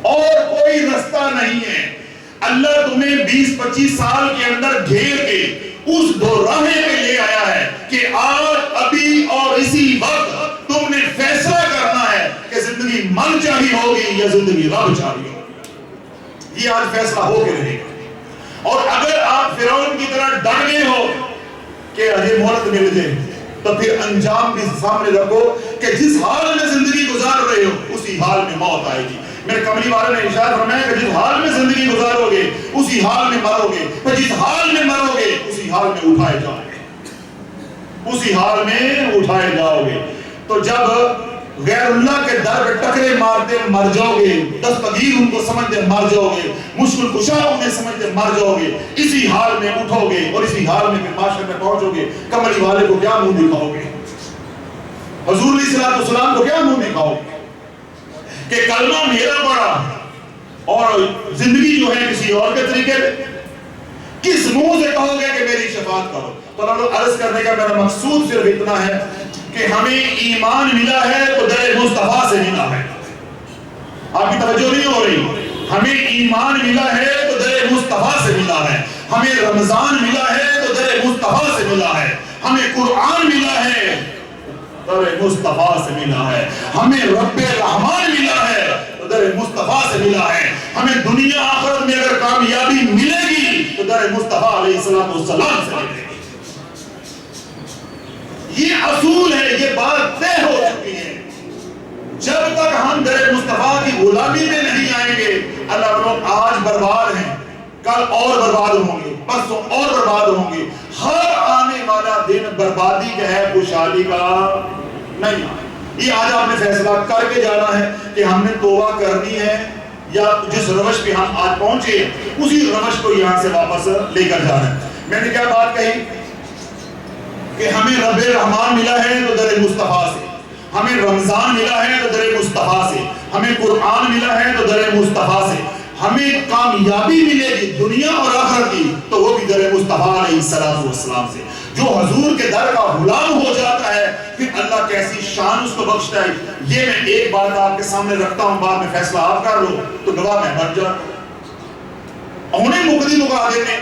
اور کوئی رستہ نہیں ہے۔ اللہ تمہیں 20-25 سال کے اندر گھیر کے اس دوراہے پہ لے آیا ہے کہ آج ابھی اور اسی وقت تم نے فیصلہ کرنا ہے کہ زندگی من چاہی ہوگی یا زندگی رب چاہی ہوگی۔ یہ آج فیصلہ ہو کے رہے گا۔ اور اگر آپ فرعون کی طرح ڈر گئے ہو کہ اجے مہلت مل جائے، تو پھر انجام بھی سامنے رکھو کہ جس حال میں زندگی گزار رہے ہو اسی حال میں موت آئے گی۔ میرے کملی والے نے ارشاد فرمایا کہ جس حال میں زندگی گزارو گے اسی حال میں مرو گے، تو جس حال میں مرو گے اسی حال میں اٹھائے جاؤ گے، اسی حال میں اٹھائے جاؤ گے۔ تو جب غیر اللہ کے در پہ ٹکرے مارتے مر جاؤ گے، دستگیر ان کو سمجھتے مر جاؤ گے، مشکل کشا انہیں سمجھتے مر جاؤ گے، اسی حال میں اٹھو گے اور اسی حال میں پھر معاشرے میں پہنچو گے۔ کملی والے کو کیا منہ دکھاؤ گے؟ حضور علیہ السلام کو کیا منہ دکھاؤ گے کہ کلمہ میرا پڑا اور زندگی جو ہے کسی اور کے طریقے پہ؟ کس منہ سے کہو گے کہ میری شفاعت کرو؟ تو اللہ عرض کرنے کا میرا مقصود صرف اتنا ہے کہ ہمیں ایمان ملا ہے تو در مصطفیٰ سے ملا ہے۔ آپ کی توجہ نہیں ہو رہی؟ ہمیں ایمان ملا ہے تو در مصطفیٰ سے ملا ہے، ہمیں رمضان ملا ہے تو در مصطفیٰ سے ملا ہے، ہمیں قرآن ملا ہے در مصطفیٰ سے ملا ہے، ہمیں رب رحمان ملا ہے تو در مصطفیٰ سے ملا ہے، ہمیں دنیا آخرت میں اگر کامیابی ملے گی تو در مصطفیٰ علیہ السلام سے ملے گی۔ یہ اصول ہے، یہ بات طے ہو چکی ہے۔ جب تک ہم در مصطفیٰ کی غلامی میں نہیں آئیں گے، اللہ لوگ آج برباد ہیں، کل اور برباد ہوں گے، پرسوں اور برباد ہوں گے۔ ہر آنے والا دن بربادی کا ہے، خوشحالی کا نہیں ہے۔ یہ آج آپ نے فیصلہ کر کے جانا ہے کہ ہم نے توبہ کرنی ہے یا جس روش پہ ہم آج پہنچے اسی روش کو یہاں سے واپس لے کر جانا ہے۔ میں نے کیا بات کہی کہ ہمیں رب رحمان ملا ہے تو در مصطفیٰ سے، ہمیں رمضان ملا ہے تو در مصطفیٰ سے، ہمیں قرآن ملا ہے تو در مصطفیٰ سے، ہمیں کامیابی ملے گی دنیا اور آخرت کی تو وہ بھی در مصطفیٰ علیہ السلام سے۔ جو حضور کے در کا غلام ہو جاتا ہے پھر اللہ کیسی شان اس کو بخشتا ہے۔ یہ میں ایک بات آپ کے سامنے رکھتا ہوں، بعد میں فیصلہ آپ کر لو تو گواہ میں بن جاتا ہوں۔ انہیں مقدی مقا دینے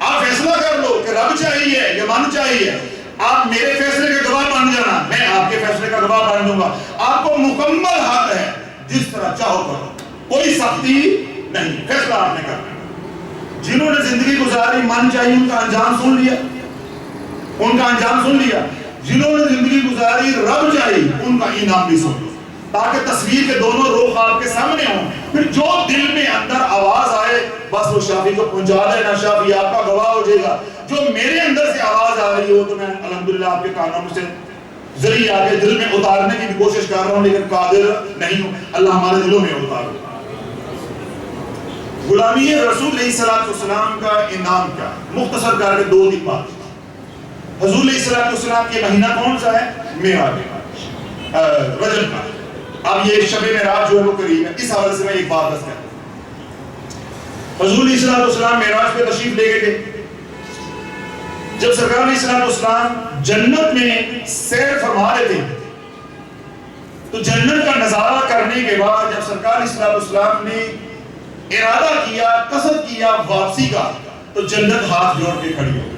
آپ فیصلہ کر لو کہ رب چاہیے یا من چاہیے، آپ میرے فیصلے کا گواہ بن جانا، میں آپ کے فیصلے کا گواہ بن جاؤں گا۔ آپ کو مکمل حق ہے، جس طرح چاہو کرو، کوئی سختی نہیں، فیصلہ آپ نے کرنا۔ جنہوں نے زندگی گزاری من چاہیے ان کا انجام سن لیا، ان کا انجام سن لیا۔ جنہوں نے زندگی گزاری رب چاہیے ان کا انعام بھی سن لو، تاکہ تصویر کے دونوں رخ آپ کے سامنے ہوں۔ پھر جو دل میں اندر آواز آئے بس وہ شافی کو پہنچا دینا، شافی آپ کا گواہ ہو جائے گا۔ جو میرے اندر سے آواز آ رہی ہو تو میں الحمدللہ آپ کے کانوں سے ذریعہ آگے دل میں اتارنے کی بھی کوشش کر رہا ہوں لیکن قادر نہیں ہوں. اللہ ہمارے دلوں میں اتارو. غلامی رسول علیہ السلام کا انعام کیا؟ مختصر کر کے 2 دن بعد حضور علیہ السلام کے مہینہ کون سا ہے؟ معراج، رجب کا. اب یہ شب معراج جو ہے وہ قریب ہے. اس حوالے سے میں ایک بات بس کرتا ہوں. حضور علیہ السلام معراج پہ تشریف لے گئے تھے. جب سرکار علیہ السلام جنت میں سیر فرما رہے تھے تو جنت کا نظارہ کرنے کے بعد جب سرکار علیہ السلام نے ارادہ کیا، قصد کیا واپسی کا، تو جنت ہاتھ جوڑ کے کھڑی ہو گئی.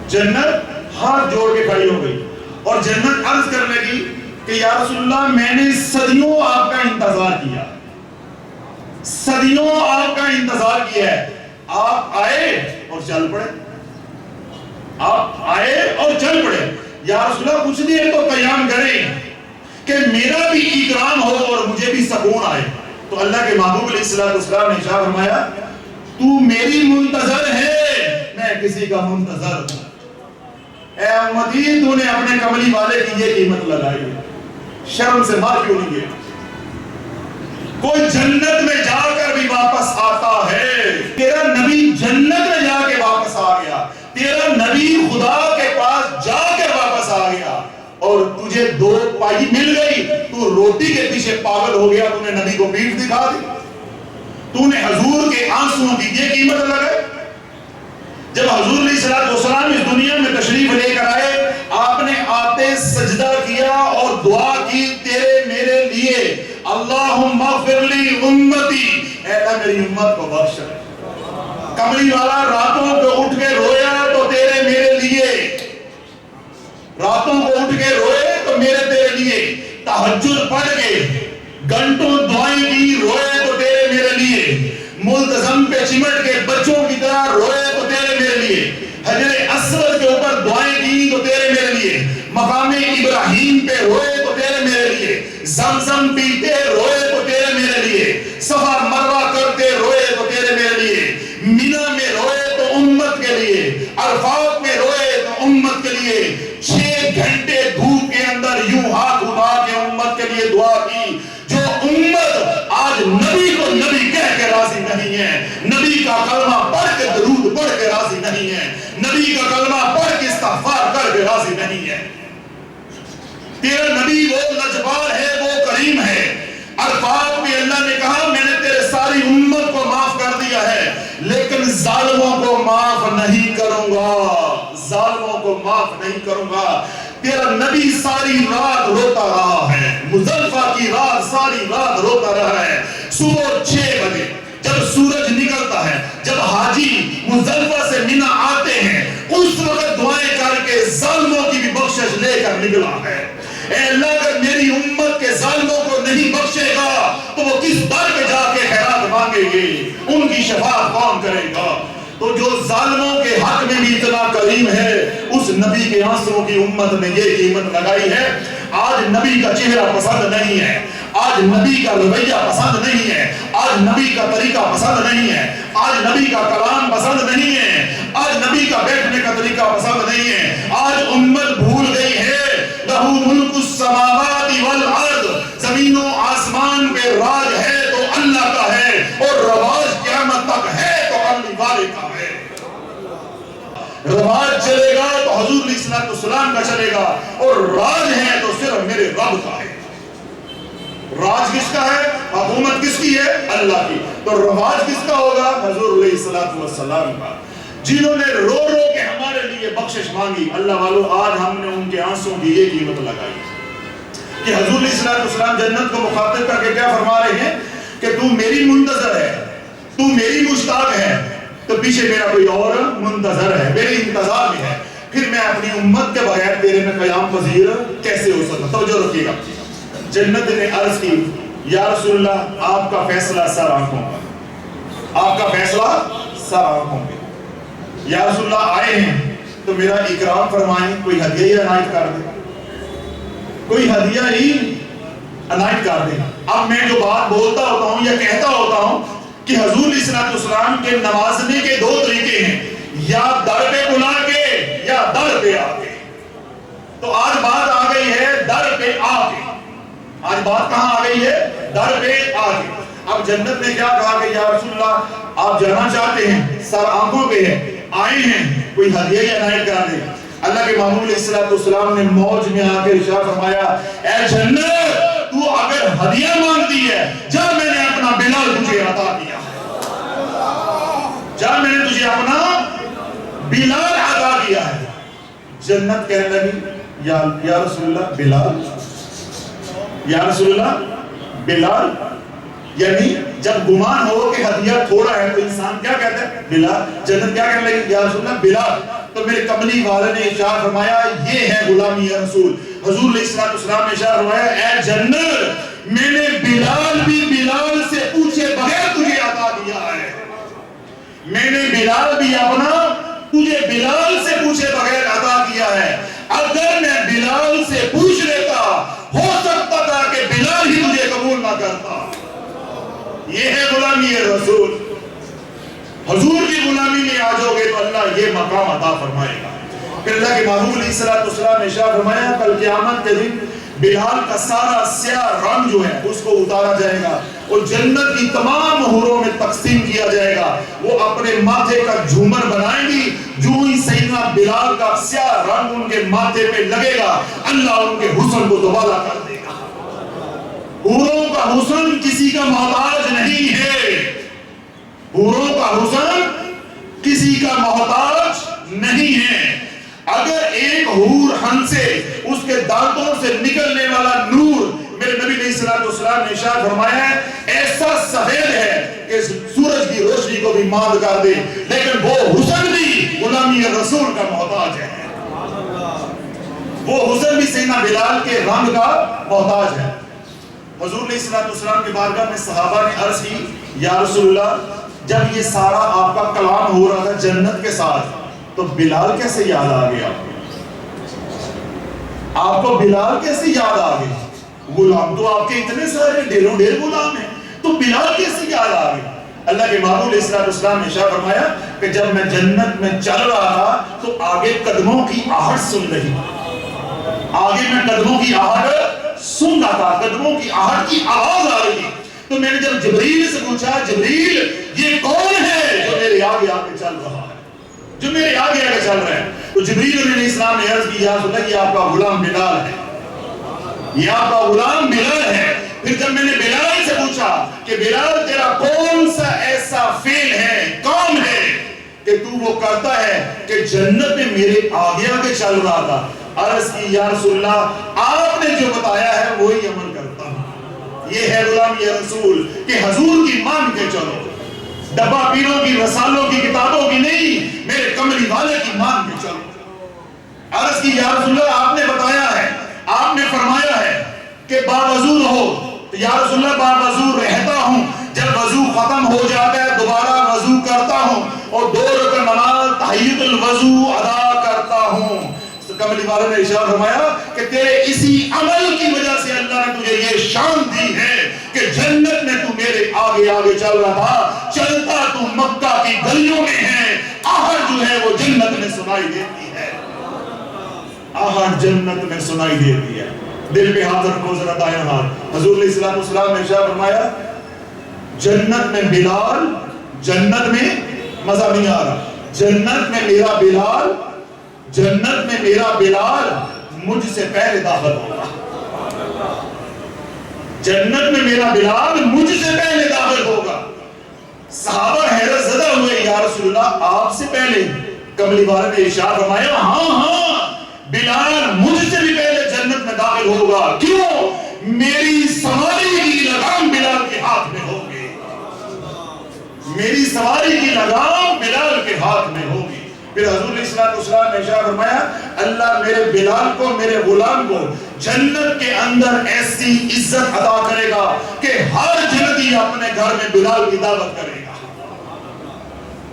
جنت ہاتھ جوڑ کے کھڑی ہو گئی اور جنت عرض کرنے لگی کہ یا رسول اللہ میں نے صدیوں آپ کا انتظار کیا، صدیوں آپ کا انتظار کیا ہے. آپ آئے اور چل پڑے، آپ آئے اور چل پڑے. یا رسول اللہ کچھ دیر تو قیام کریں کہ میرا بھی اکرام ہو اور مجھے بھی سکون آئے. تو اللہ کے محبوب علیہ السلام نے ارشاد فرمایا تو میری منتظر ہے، میں کسی کا منتظر ہوں. اے امتی تو نے اپنے کملی والے کی یہ قیمت لگائی ہے، شرم سے مار کیوں نہیں گیا؟ کوئی جنت میں جا کر بھی واپس آتا ہے. تیرا نبی جنت میں جا کے واپس آ گیا، تیرا نبی خدا کے پاس جا کر واپس آ گیا اور تجھے 2 پائی مل گئی، تو روٹی کے پیچھے پاگل ہو گیا، تو نے نبی کو پیٹھ دکھا دی، تو نے حضور کے آنسوؤں کی یہ قیمت لگائی. جب حضور علیہ السلام اس دنیا میں تشریف لے کر آئے، آپ نے آتے سجدہ کیا اور دعا کی تیرے میرے لیے، اللہم اغفر لی امتی، اے اللہ میری امت کو بخش. کملی والا راتوں کو اٹھ کے رویا تو تیرے میرے لیے، راتوں کو اٹھ کے روئے تو میرے تیرے لیے، تہجد پڑھ کے گھنٹوں دعائیں کی روئے تو تیرے میرے لیے، ملتزم پہ چمٹ کے بچوں کی طرح روئے تو تیرے میرے لیے، حجر اسود کے اوپر دعائیں کی تو تیرے میرے لیے، مقام ابراہیم پہ روئے تو تیرے میرے لیے، زمزم پیتے روئے تو تیرے میرے لیے، صفا مروہ کرتے روئے تو تیرے میرے لیے، مینا میں روئے تو امت کے لیے، عرفات میں روئے تو امت کے لیے، 6 گھنٹے دھوپ کے اندر یوں ہاتھ اٹھا کے امت کے لیے دعا کی. جو امت آج نبی کو نبی کہہ کے راضی نہیں ہے، نبی کا کلمہ پڑھ کے درود پڑھ کے راضی نہیں ہے، نبی کا کلمہ پڑھ کے استغفار کر کے راضی نہیں ہے. تیرا نبی وہ لجبار ہے، وہ کریم ہے. عرفات میں اللہ نے کہا میں نے تیرے ساری امت کو معاف کر دیا ہے لیکن ظالموں کو معاف نہیں کروں گا، ظالموں کو معاف نہیں کروں گا. تیرا نبی ساری رات روتا رہا ہے، مزدلفہ کی رات ساری رات روتا رہا ہے. صبح 6 بجے جب سورج نکلتا ہے، جب حاجی مزدلفہ سے مینا آتے ہیں، اس وقت دعائیں کر کے ظالموں کی بھی بخشش لے کر نکلا ہے. اے اللہ اگر میری امت کے ظالموں کو نہیں بخشے گا تو وہ کس در پہ جا کے خیرات مانگیں گے، ان کی شفاعت کون کرے گا؟ تو جو ظالموں کے حق میں بھی اتنا کریم ہے، اس نبی کے آنسوؤں کی امت نے یہ قیمت لگائی ہے. آج نبی کا چہرہ پسند نہیں ہے، آج نبی کا رویہ پسند نہیں ہے، آج نبی کا طریقہ پسند نہیں ہے، آج نبی کا کلام پسند نہیں ہے، آج نبی کا بیٹھنے کا طریقہ پسند نہیں ہے. آج امت بھول گئی ہے لہو ملک السماوات والارض، زمین و آسمان پہ راج ہے تو اللہ کا ہے اور رواج قیامت تک ہے تو کملی والے کا ہے. رواج چلے گا تو حضور علیہ السلام کا چلے گا اور راج ہے تو صرف میرے رب کا ہے. راج کس کا ہے؟ حکومت کس کی ہے؟ اللہ کی. تو رواج کس کا ہوگا؟ حضور علیہ السلام کا. جنہوں نے رو رو کے ہمارے لیے بخشش مانگی، اللہ والو آج ہم نے ان کے آنسوں کی یہ قیمت لگائی کہ حضور علیہ السلام جنت کو مخاطب کر کے کیا فرما رہے ہیں کہ تو میری منتظر ہے، تو میری مشتاق ہے، تو پیچھے میرا کوئی اور منتظر ہے، میرے انتظار میں ہے، پھر میں اپنی امت کے بغیر تیرے میں قیام پذیر کیسے ہو سکتا؟ توجہ رکھیے گا. جنت نے عرض کی یا رسول اللہ آپ کا فیصلہ سر آنکھوں کا، آپ کا فیصلہ سر آنکھوں پہ. یا رسول اللہ آئے ہیں تو میرا اکرام فرمائیں، کوئی ہدیہ ہی عنایت کر دیں، کوئی ہدیہ ہی عنایت کر دیں. اب میں جو بات بولتا ہوتا ہوں یا کہتا ہوتا ہوں کہ حضور علیہ السلام کے نوازنے کے 2 طریقے ہیں، یا در پہ بلا کے یا در پہ آ کے. تو آج بات آ گئی ہے در پہ آ کے. آج بات کہاں آ گئی ہے؟ در پہ آ کے. اب جنت میں کیا کہا کہ یا رسول اللہ آپ جانا چاہتے ہیں، سر آنکھوں پہ ہے، آئے ہیں، کوئی ہدیہ یا عنایت کرا دیں. اللہ کے محبوب علیہ السلام نے موج میں آ کے ارشاد فرمایا اے جنت تو اگر ہدیہ مانگتی ہے جا میں نے اپنا بلال تجھے عطا کیا، جا میں نے تجھے اپنا بلال عطا کیا ہے. جنت کہنے لگی یا رسول اللہ بلال، یا رسول اللہ بلال. یعنی جب گمان ہو کہ ہدیہ تھوڑا ہے تو انسان کیا کہتا ہے؟ بلال. جنت کیا کہنے لگی؟ یا رسول اللہ بلال. تو میرے کملی والے نے ارشاد فرمایا یہ ہے غلامی یا رسول. حضور علیہ السلام نے ارشاد فرمایا اے جنت میں نے بلال بھی بلال سے پوچھے بغیر تجھے عطا کیا ہے. میں نے بلال بھی اپنا تجھے بلال سے پوچھے بغیر عطا کیا ہے. اگر میں بلال سے پوچھ لیتا ہو سکتا تھا کہ بلال ہی تجھے قبول نہ کرتا. یہ ہے غلامی رسول. حضور کی غلامی میں آ جاؤ گے تو اللہ یہ مقام عطا فرمائے گا. پھر اللہ کے محبوب علیہ السلام نے ارشاد فرمایا کل قیامت کے دن بلال کا سارا سیاہ رنگ جو ہے اس کو اتارا جائے گا اور جنت کی تمام حوروں میں تقسیم کیا جائے گا. وہ اپنے ماتھے کا جھومر بنائیں گی. جو ہی سیدنا بلال کا سیاہ رنگ ان کے ماتھے پہ لگے گا اللہ ان کے حسن کو دوبالا کر دے گا. حوروں کا حسن کسی کا محتاج نہیں ہے. حوروں کا حسن کسی کا محتاج نہیں ہے. اگر ایک حور ہنسے اس کے دانتوں سے نکلنے والا نور میرے نبی علیہ السلام نے ارشاد فرمایا ہے ایسا سفید ہے کہ سورج کی روشنی کو بھی ماند کر دے، لیکن وہ حسن بھی غلامی رسول کا محتاج ہے. وہ حسن بھی سیدنا بلال کے رنگ کا محتاج ہے. حضور علیہ السلام کی بارگاہ میں صحابہ نے عرض کی یا رسول اللہ جب یہ سارا آپ کا کلام ہو رہا تھا جنت کے ساتھ تو بلال کیسے یاد آ گیا؟ آپ کو بلال کیسے یاد آ گیا؟ غلام تو آپ کے اتنے سارے ڈھیروں ڈھیر غلام ہیں تو بلال کیسے یاد آ گیا؟ اللہ کے محبوب علیہ السلام نے ارشاد فرمایا کہ جب میں جنت میں چل رہا تھا تو آگے قدموں کی آہٹ سن رہی، آگے میں قدموں کی آہٹ سن رہا تھا، قدموں کی آہٹ کی آواز آ رہی. تو میں نے جب جبریل سے پوچھا جبریل یہ کون ہے جو میرے آگے آگے چل رہا ہے، جو میرے آگے آگے چل رہا ہے؟ تو جبریل علیہ السلام نے عرض کی یا رسول اللہ یہ آپ کا غلام بلال ہے، یہ آپ کا غلام بلال ہے. پھر جب میں نے بلال سے پوچھا کہ بلال تیرا کون سا ایسا فعل ہے، کام ہے کہ تو وہ کرتا ہے کہ جنت میں میرے آگے آگے چل رہا تھا؟ عرض کی یا رسول اللہ آپ نے جو بتایا ہے وہی عمل کرتا ہوں. یہ ہے غلامی رسول کہ حضور کی مان کے چلو، ڈبا پیروں کی رسالوں کی کتابوں کی نہیں، میرے کملی والے کی مان کے چلو. عرض کی یا رسول اللہ آپ نے بتایا ہے، آپ نے فرمایا ہے کہ باوضو رہو. تو یا رسول اللہ باوضو رہتا ہوں، جب وضو ختم ہو جاتا ہے دوبارہ وضو کرتا ہوں اور 2 رکعت نماز تحیۃ الوضو ادا کرتا ہوں. کملی والے نے ارشاد فرمایا کہ تیرے اسی عمل کی وجہ سے اللہ نے تجھے یہ شان دی ہے کہ جنت میں تو میرے آگے آگے چل رہا تھا، چلتا تو مکہ کی گلیوں میں ہے، آہٹ جو ہے وہ جنت میں سنائی دیتی ہے، آہٹ جنت میں سنائی دیتی ہے. دل پہ ہاتھ رکھو ذرا دائیں ہاتھ. حضور علیہ السلام نے ارشاد فرمایا جنت میں بلال، جنت میں مزہ نہیں آ رہا، جنت میں میرا بلال، جنت میں میرا بلال مجھ سے پہلے داخل ہوگا. جنت میں میرا بلال مجھ سے پہلے داخل ہوگا. صحابہ حیرت زدہ ہوئے یا رسول اللہ آپ سے پہلے؟ کملی والے نے ارشاد فرمایا ہاں بلال مجھ سے بھی پہلے جنت میں داخل ہوگا. کیوں؟ میری سواری کی لگام بلال کے ہاتھ میں ہوگی، میری سواری کی لگام بلال کے ہاتھ میں ہوگی. پھر حضور علیہ السلام نے ارشاد فرمایا اللہ میرے بلال کو، میرے غلام کو جنت کے اندر ایسی عزت عطا کرے گا کہ ہر جنتی اپنے گھر میں بلال کی دعوت کرے گا.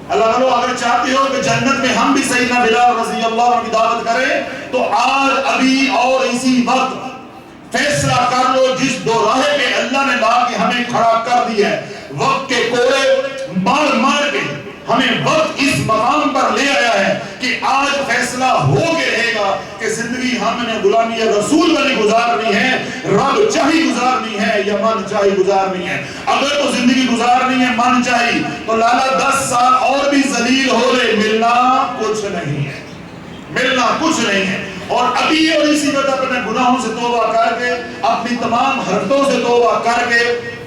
اللہ تعالیٰ اگر چاہتے ہو کہ جنت میں ہم بھی سیدنا بلال رضی اللہ عنہ کی دعوت کریں تو آج ابھی اور اسی وقت فیصلہ کر لو. جس دو راہے پہ اللہ نے لا کے ہمیں کھڑا کر دیا ہے، وقت کے کوڑے مار مار کے ہمیں وقت اس مقام پر لے آیا ہے کہ آج فیصلہ ہو کے رہے گا کہ زندگی ہم نے غلامی رسول والی گزارنی ہے، رب چاہی گزارنی ہے یا من چاہی گزارنی ہے۔ اگر تو زندگی گزارنی ہے من چاہی تو لالا 10 سال اور بھی ذلیل ہو لے، ملنا کچھ نہیں ہے، ملنا کچھ نہیں ہے۔ اور ابھی اور اسی وقت اپنے گناہوں سے توبہ کر کے، اپنی تمام حرکتوں سے توبہ کر کے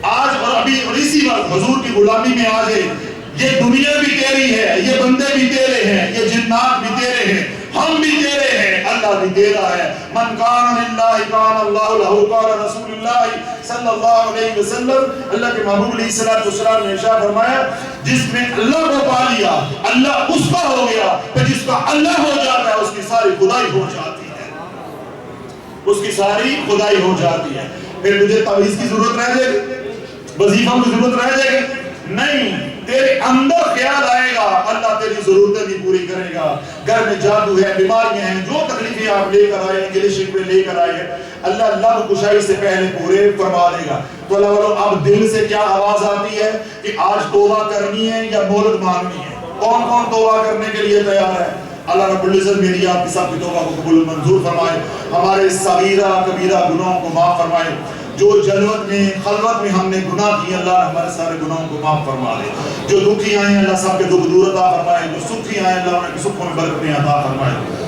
آج اور ابھی اور اسی وقت حضور کی غلامی میں آ جائے۔ یہ دنیا بھی تیری ہے، یہ بندے بھی تیرے ہیں، یہ جنات بھی تیرے ہیں، ہم بھی تیرے ہیں، اللہ بھی تیرا ہے۔ من کان للہ کان اللہ لہ، قال رسول اللہ صلی اللہ علیہ وسلم۔ اللہ کے محبوب علیہ السلام نے ارشاد فرمایا جس نے اللہ کو پا لیا اللہ اس کا ہو گیا، پھر جس کا اللہ ہو جاتا ہے اس کی ساری خدائی ہو جاتی ہے، اس کی ساری خدائی ہو جاتی ہے۔ پھر مجھے تعویذ کی ضرورت رہ جائے گی، وظیفوں کی ضرورت رہ جائے گی؟ نہیں، تیرے اندر خیال آئے گا اللہ تیری ضرورتیں بھی پوری کرے گا۔ گھر میں جادو ہے، بیماریاں ہیں، جو تکلیفیں آپ لے کر آئے ہیں، گلے شکوے لے کر آئے ہیں، اللہ لب کشائی سے پہلے پورے فرما دے گا۔ تو اللہ والو اب دل سے کیا آواز آتی ہے کہ آج توبہ کرنی ہے یا مہلت مانگنی ہے؟ کون کون توبہ کرنے کے لیے تیار ہے؟ اللہ رب العزت میری آپ کی سب کی توبہ کو قبول منظور فرمائے، ہمارے صغیرہ کبیرہ گناہوں کو معاف فرمائے۔ جو جلوت میں خلوت میں ہم نے گناہ کیے اللہ ہمارے سارے گناہوں کو معاف فرما دے۔ جو دکھی آئے ہیں اللہ سب کے دکھ دور عطا فرمائے، جو سکھی آئے اللہ ان کے سکھوں میں برکتیں عطا فرمائے۔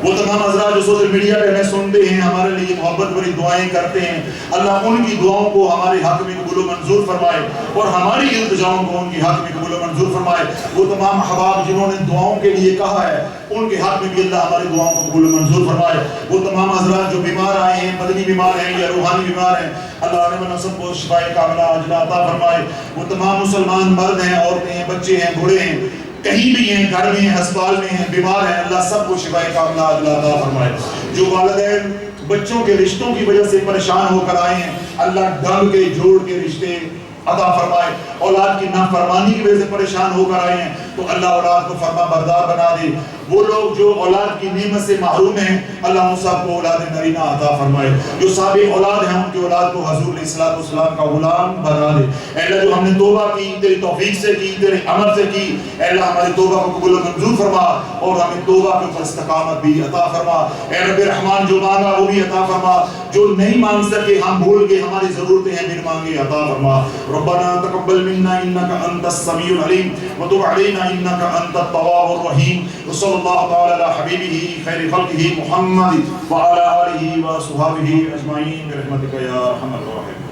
وہ تمام حضرات جو سوشل میڈیا پہ ہمیں سنتے ہیں، ہمارے لیے محبت بڑی دعائیں کرتے ہیں، اللہ ان کی دعاؤں کو ہمارے حق میں قبول و منظور فرمائے اور ہماری التجاؤں کو ان کے حق میں قبول و منظور فرمائے۔ وہ تمام احباب جنہوں نے دعاؤں کے لیے کہا ہے ان کے حق میں بھی اللہ ہماری دعاؤں کو قبول و منظور فرمائے۔ وہ تمام حضرات جو بیمار آئے ہیں، بدنی بیمار ہیں یا روحانی بیمار ہیں، اللہ علیہ سب کو شفائے کاملہ عاجلہ عطا فرمائے۔ وہ تمام مسلمان مرد ہیں، عورتیں ہیں، بچے ہیں، بوڑھے ہیں، کہیں بھی ہیں، گھر میں ہیں، ہسپتال میں ہیں، بیمار ہیں، اللہ سب کو شفائے کاملہ عاجلہ عطا فرمائے۔ جو والدین بچوں کے رشتوں کی وجہ سے پریشان ہو کر آئے ہیں اللہ ڈھنگ کے جوڑ کے رشتے عطا فرمائے۔ اولاد کی نافرمانی کی وجہ سے پریشان ہو کر آئے ہیں تو اللہ اولاد کو فرما بردار بنا دے۔ وہ لوگ جو اولاد کی نعمت سے محروم ہیں اللہ ان سب کو اولاد نرینہ عطا فرمائے۔ جو سابق اولاد ہیں ان کی اولاد کو حضور علیہ السلام کا غلام بنا دے۔ اے اللہ جو ہم نے توبہ کی تیری توفیق سے کی، تیرے عمل سے کی، اے اللہ ہماری توبہ کو قبول و منظور فرما اور ہمیں توبہ کے اوپر استقامت بھی عطا فرما۔ اے رب رحمان جو مانگا وہ بھی عطا فرما، جو نہیں مانگ سکے ہم بھول کے ہماری ضرورتیں ہیں بن مانگے عطا فرما۔ ربنا تقبل منا انك انت السميع العليم وتب علينا انك انت التواب الرحيم وصلى الله تعالى على حبيبه خير خلقه محمد وعلى اله وصحبه اجمعين برحمتك يا ارحم الراحمين۔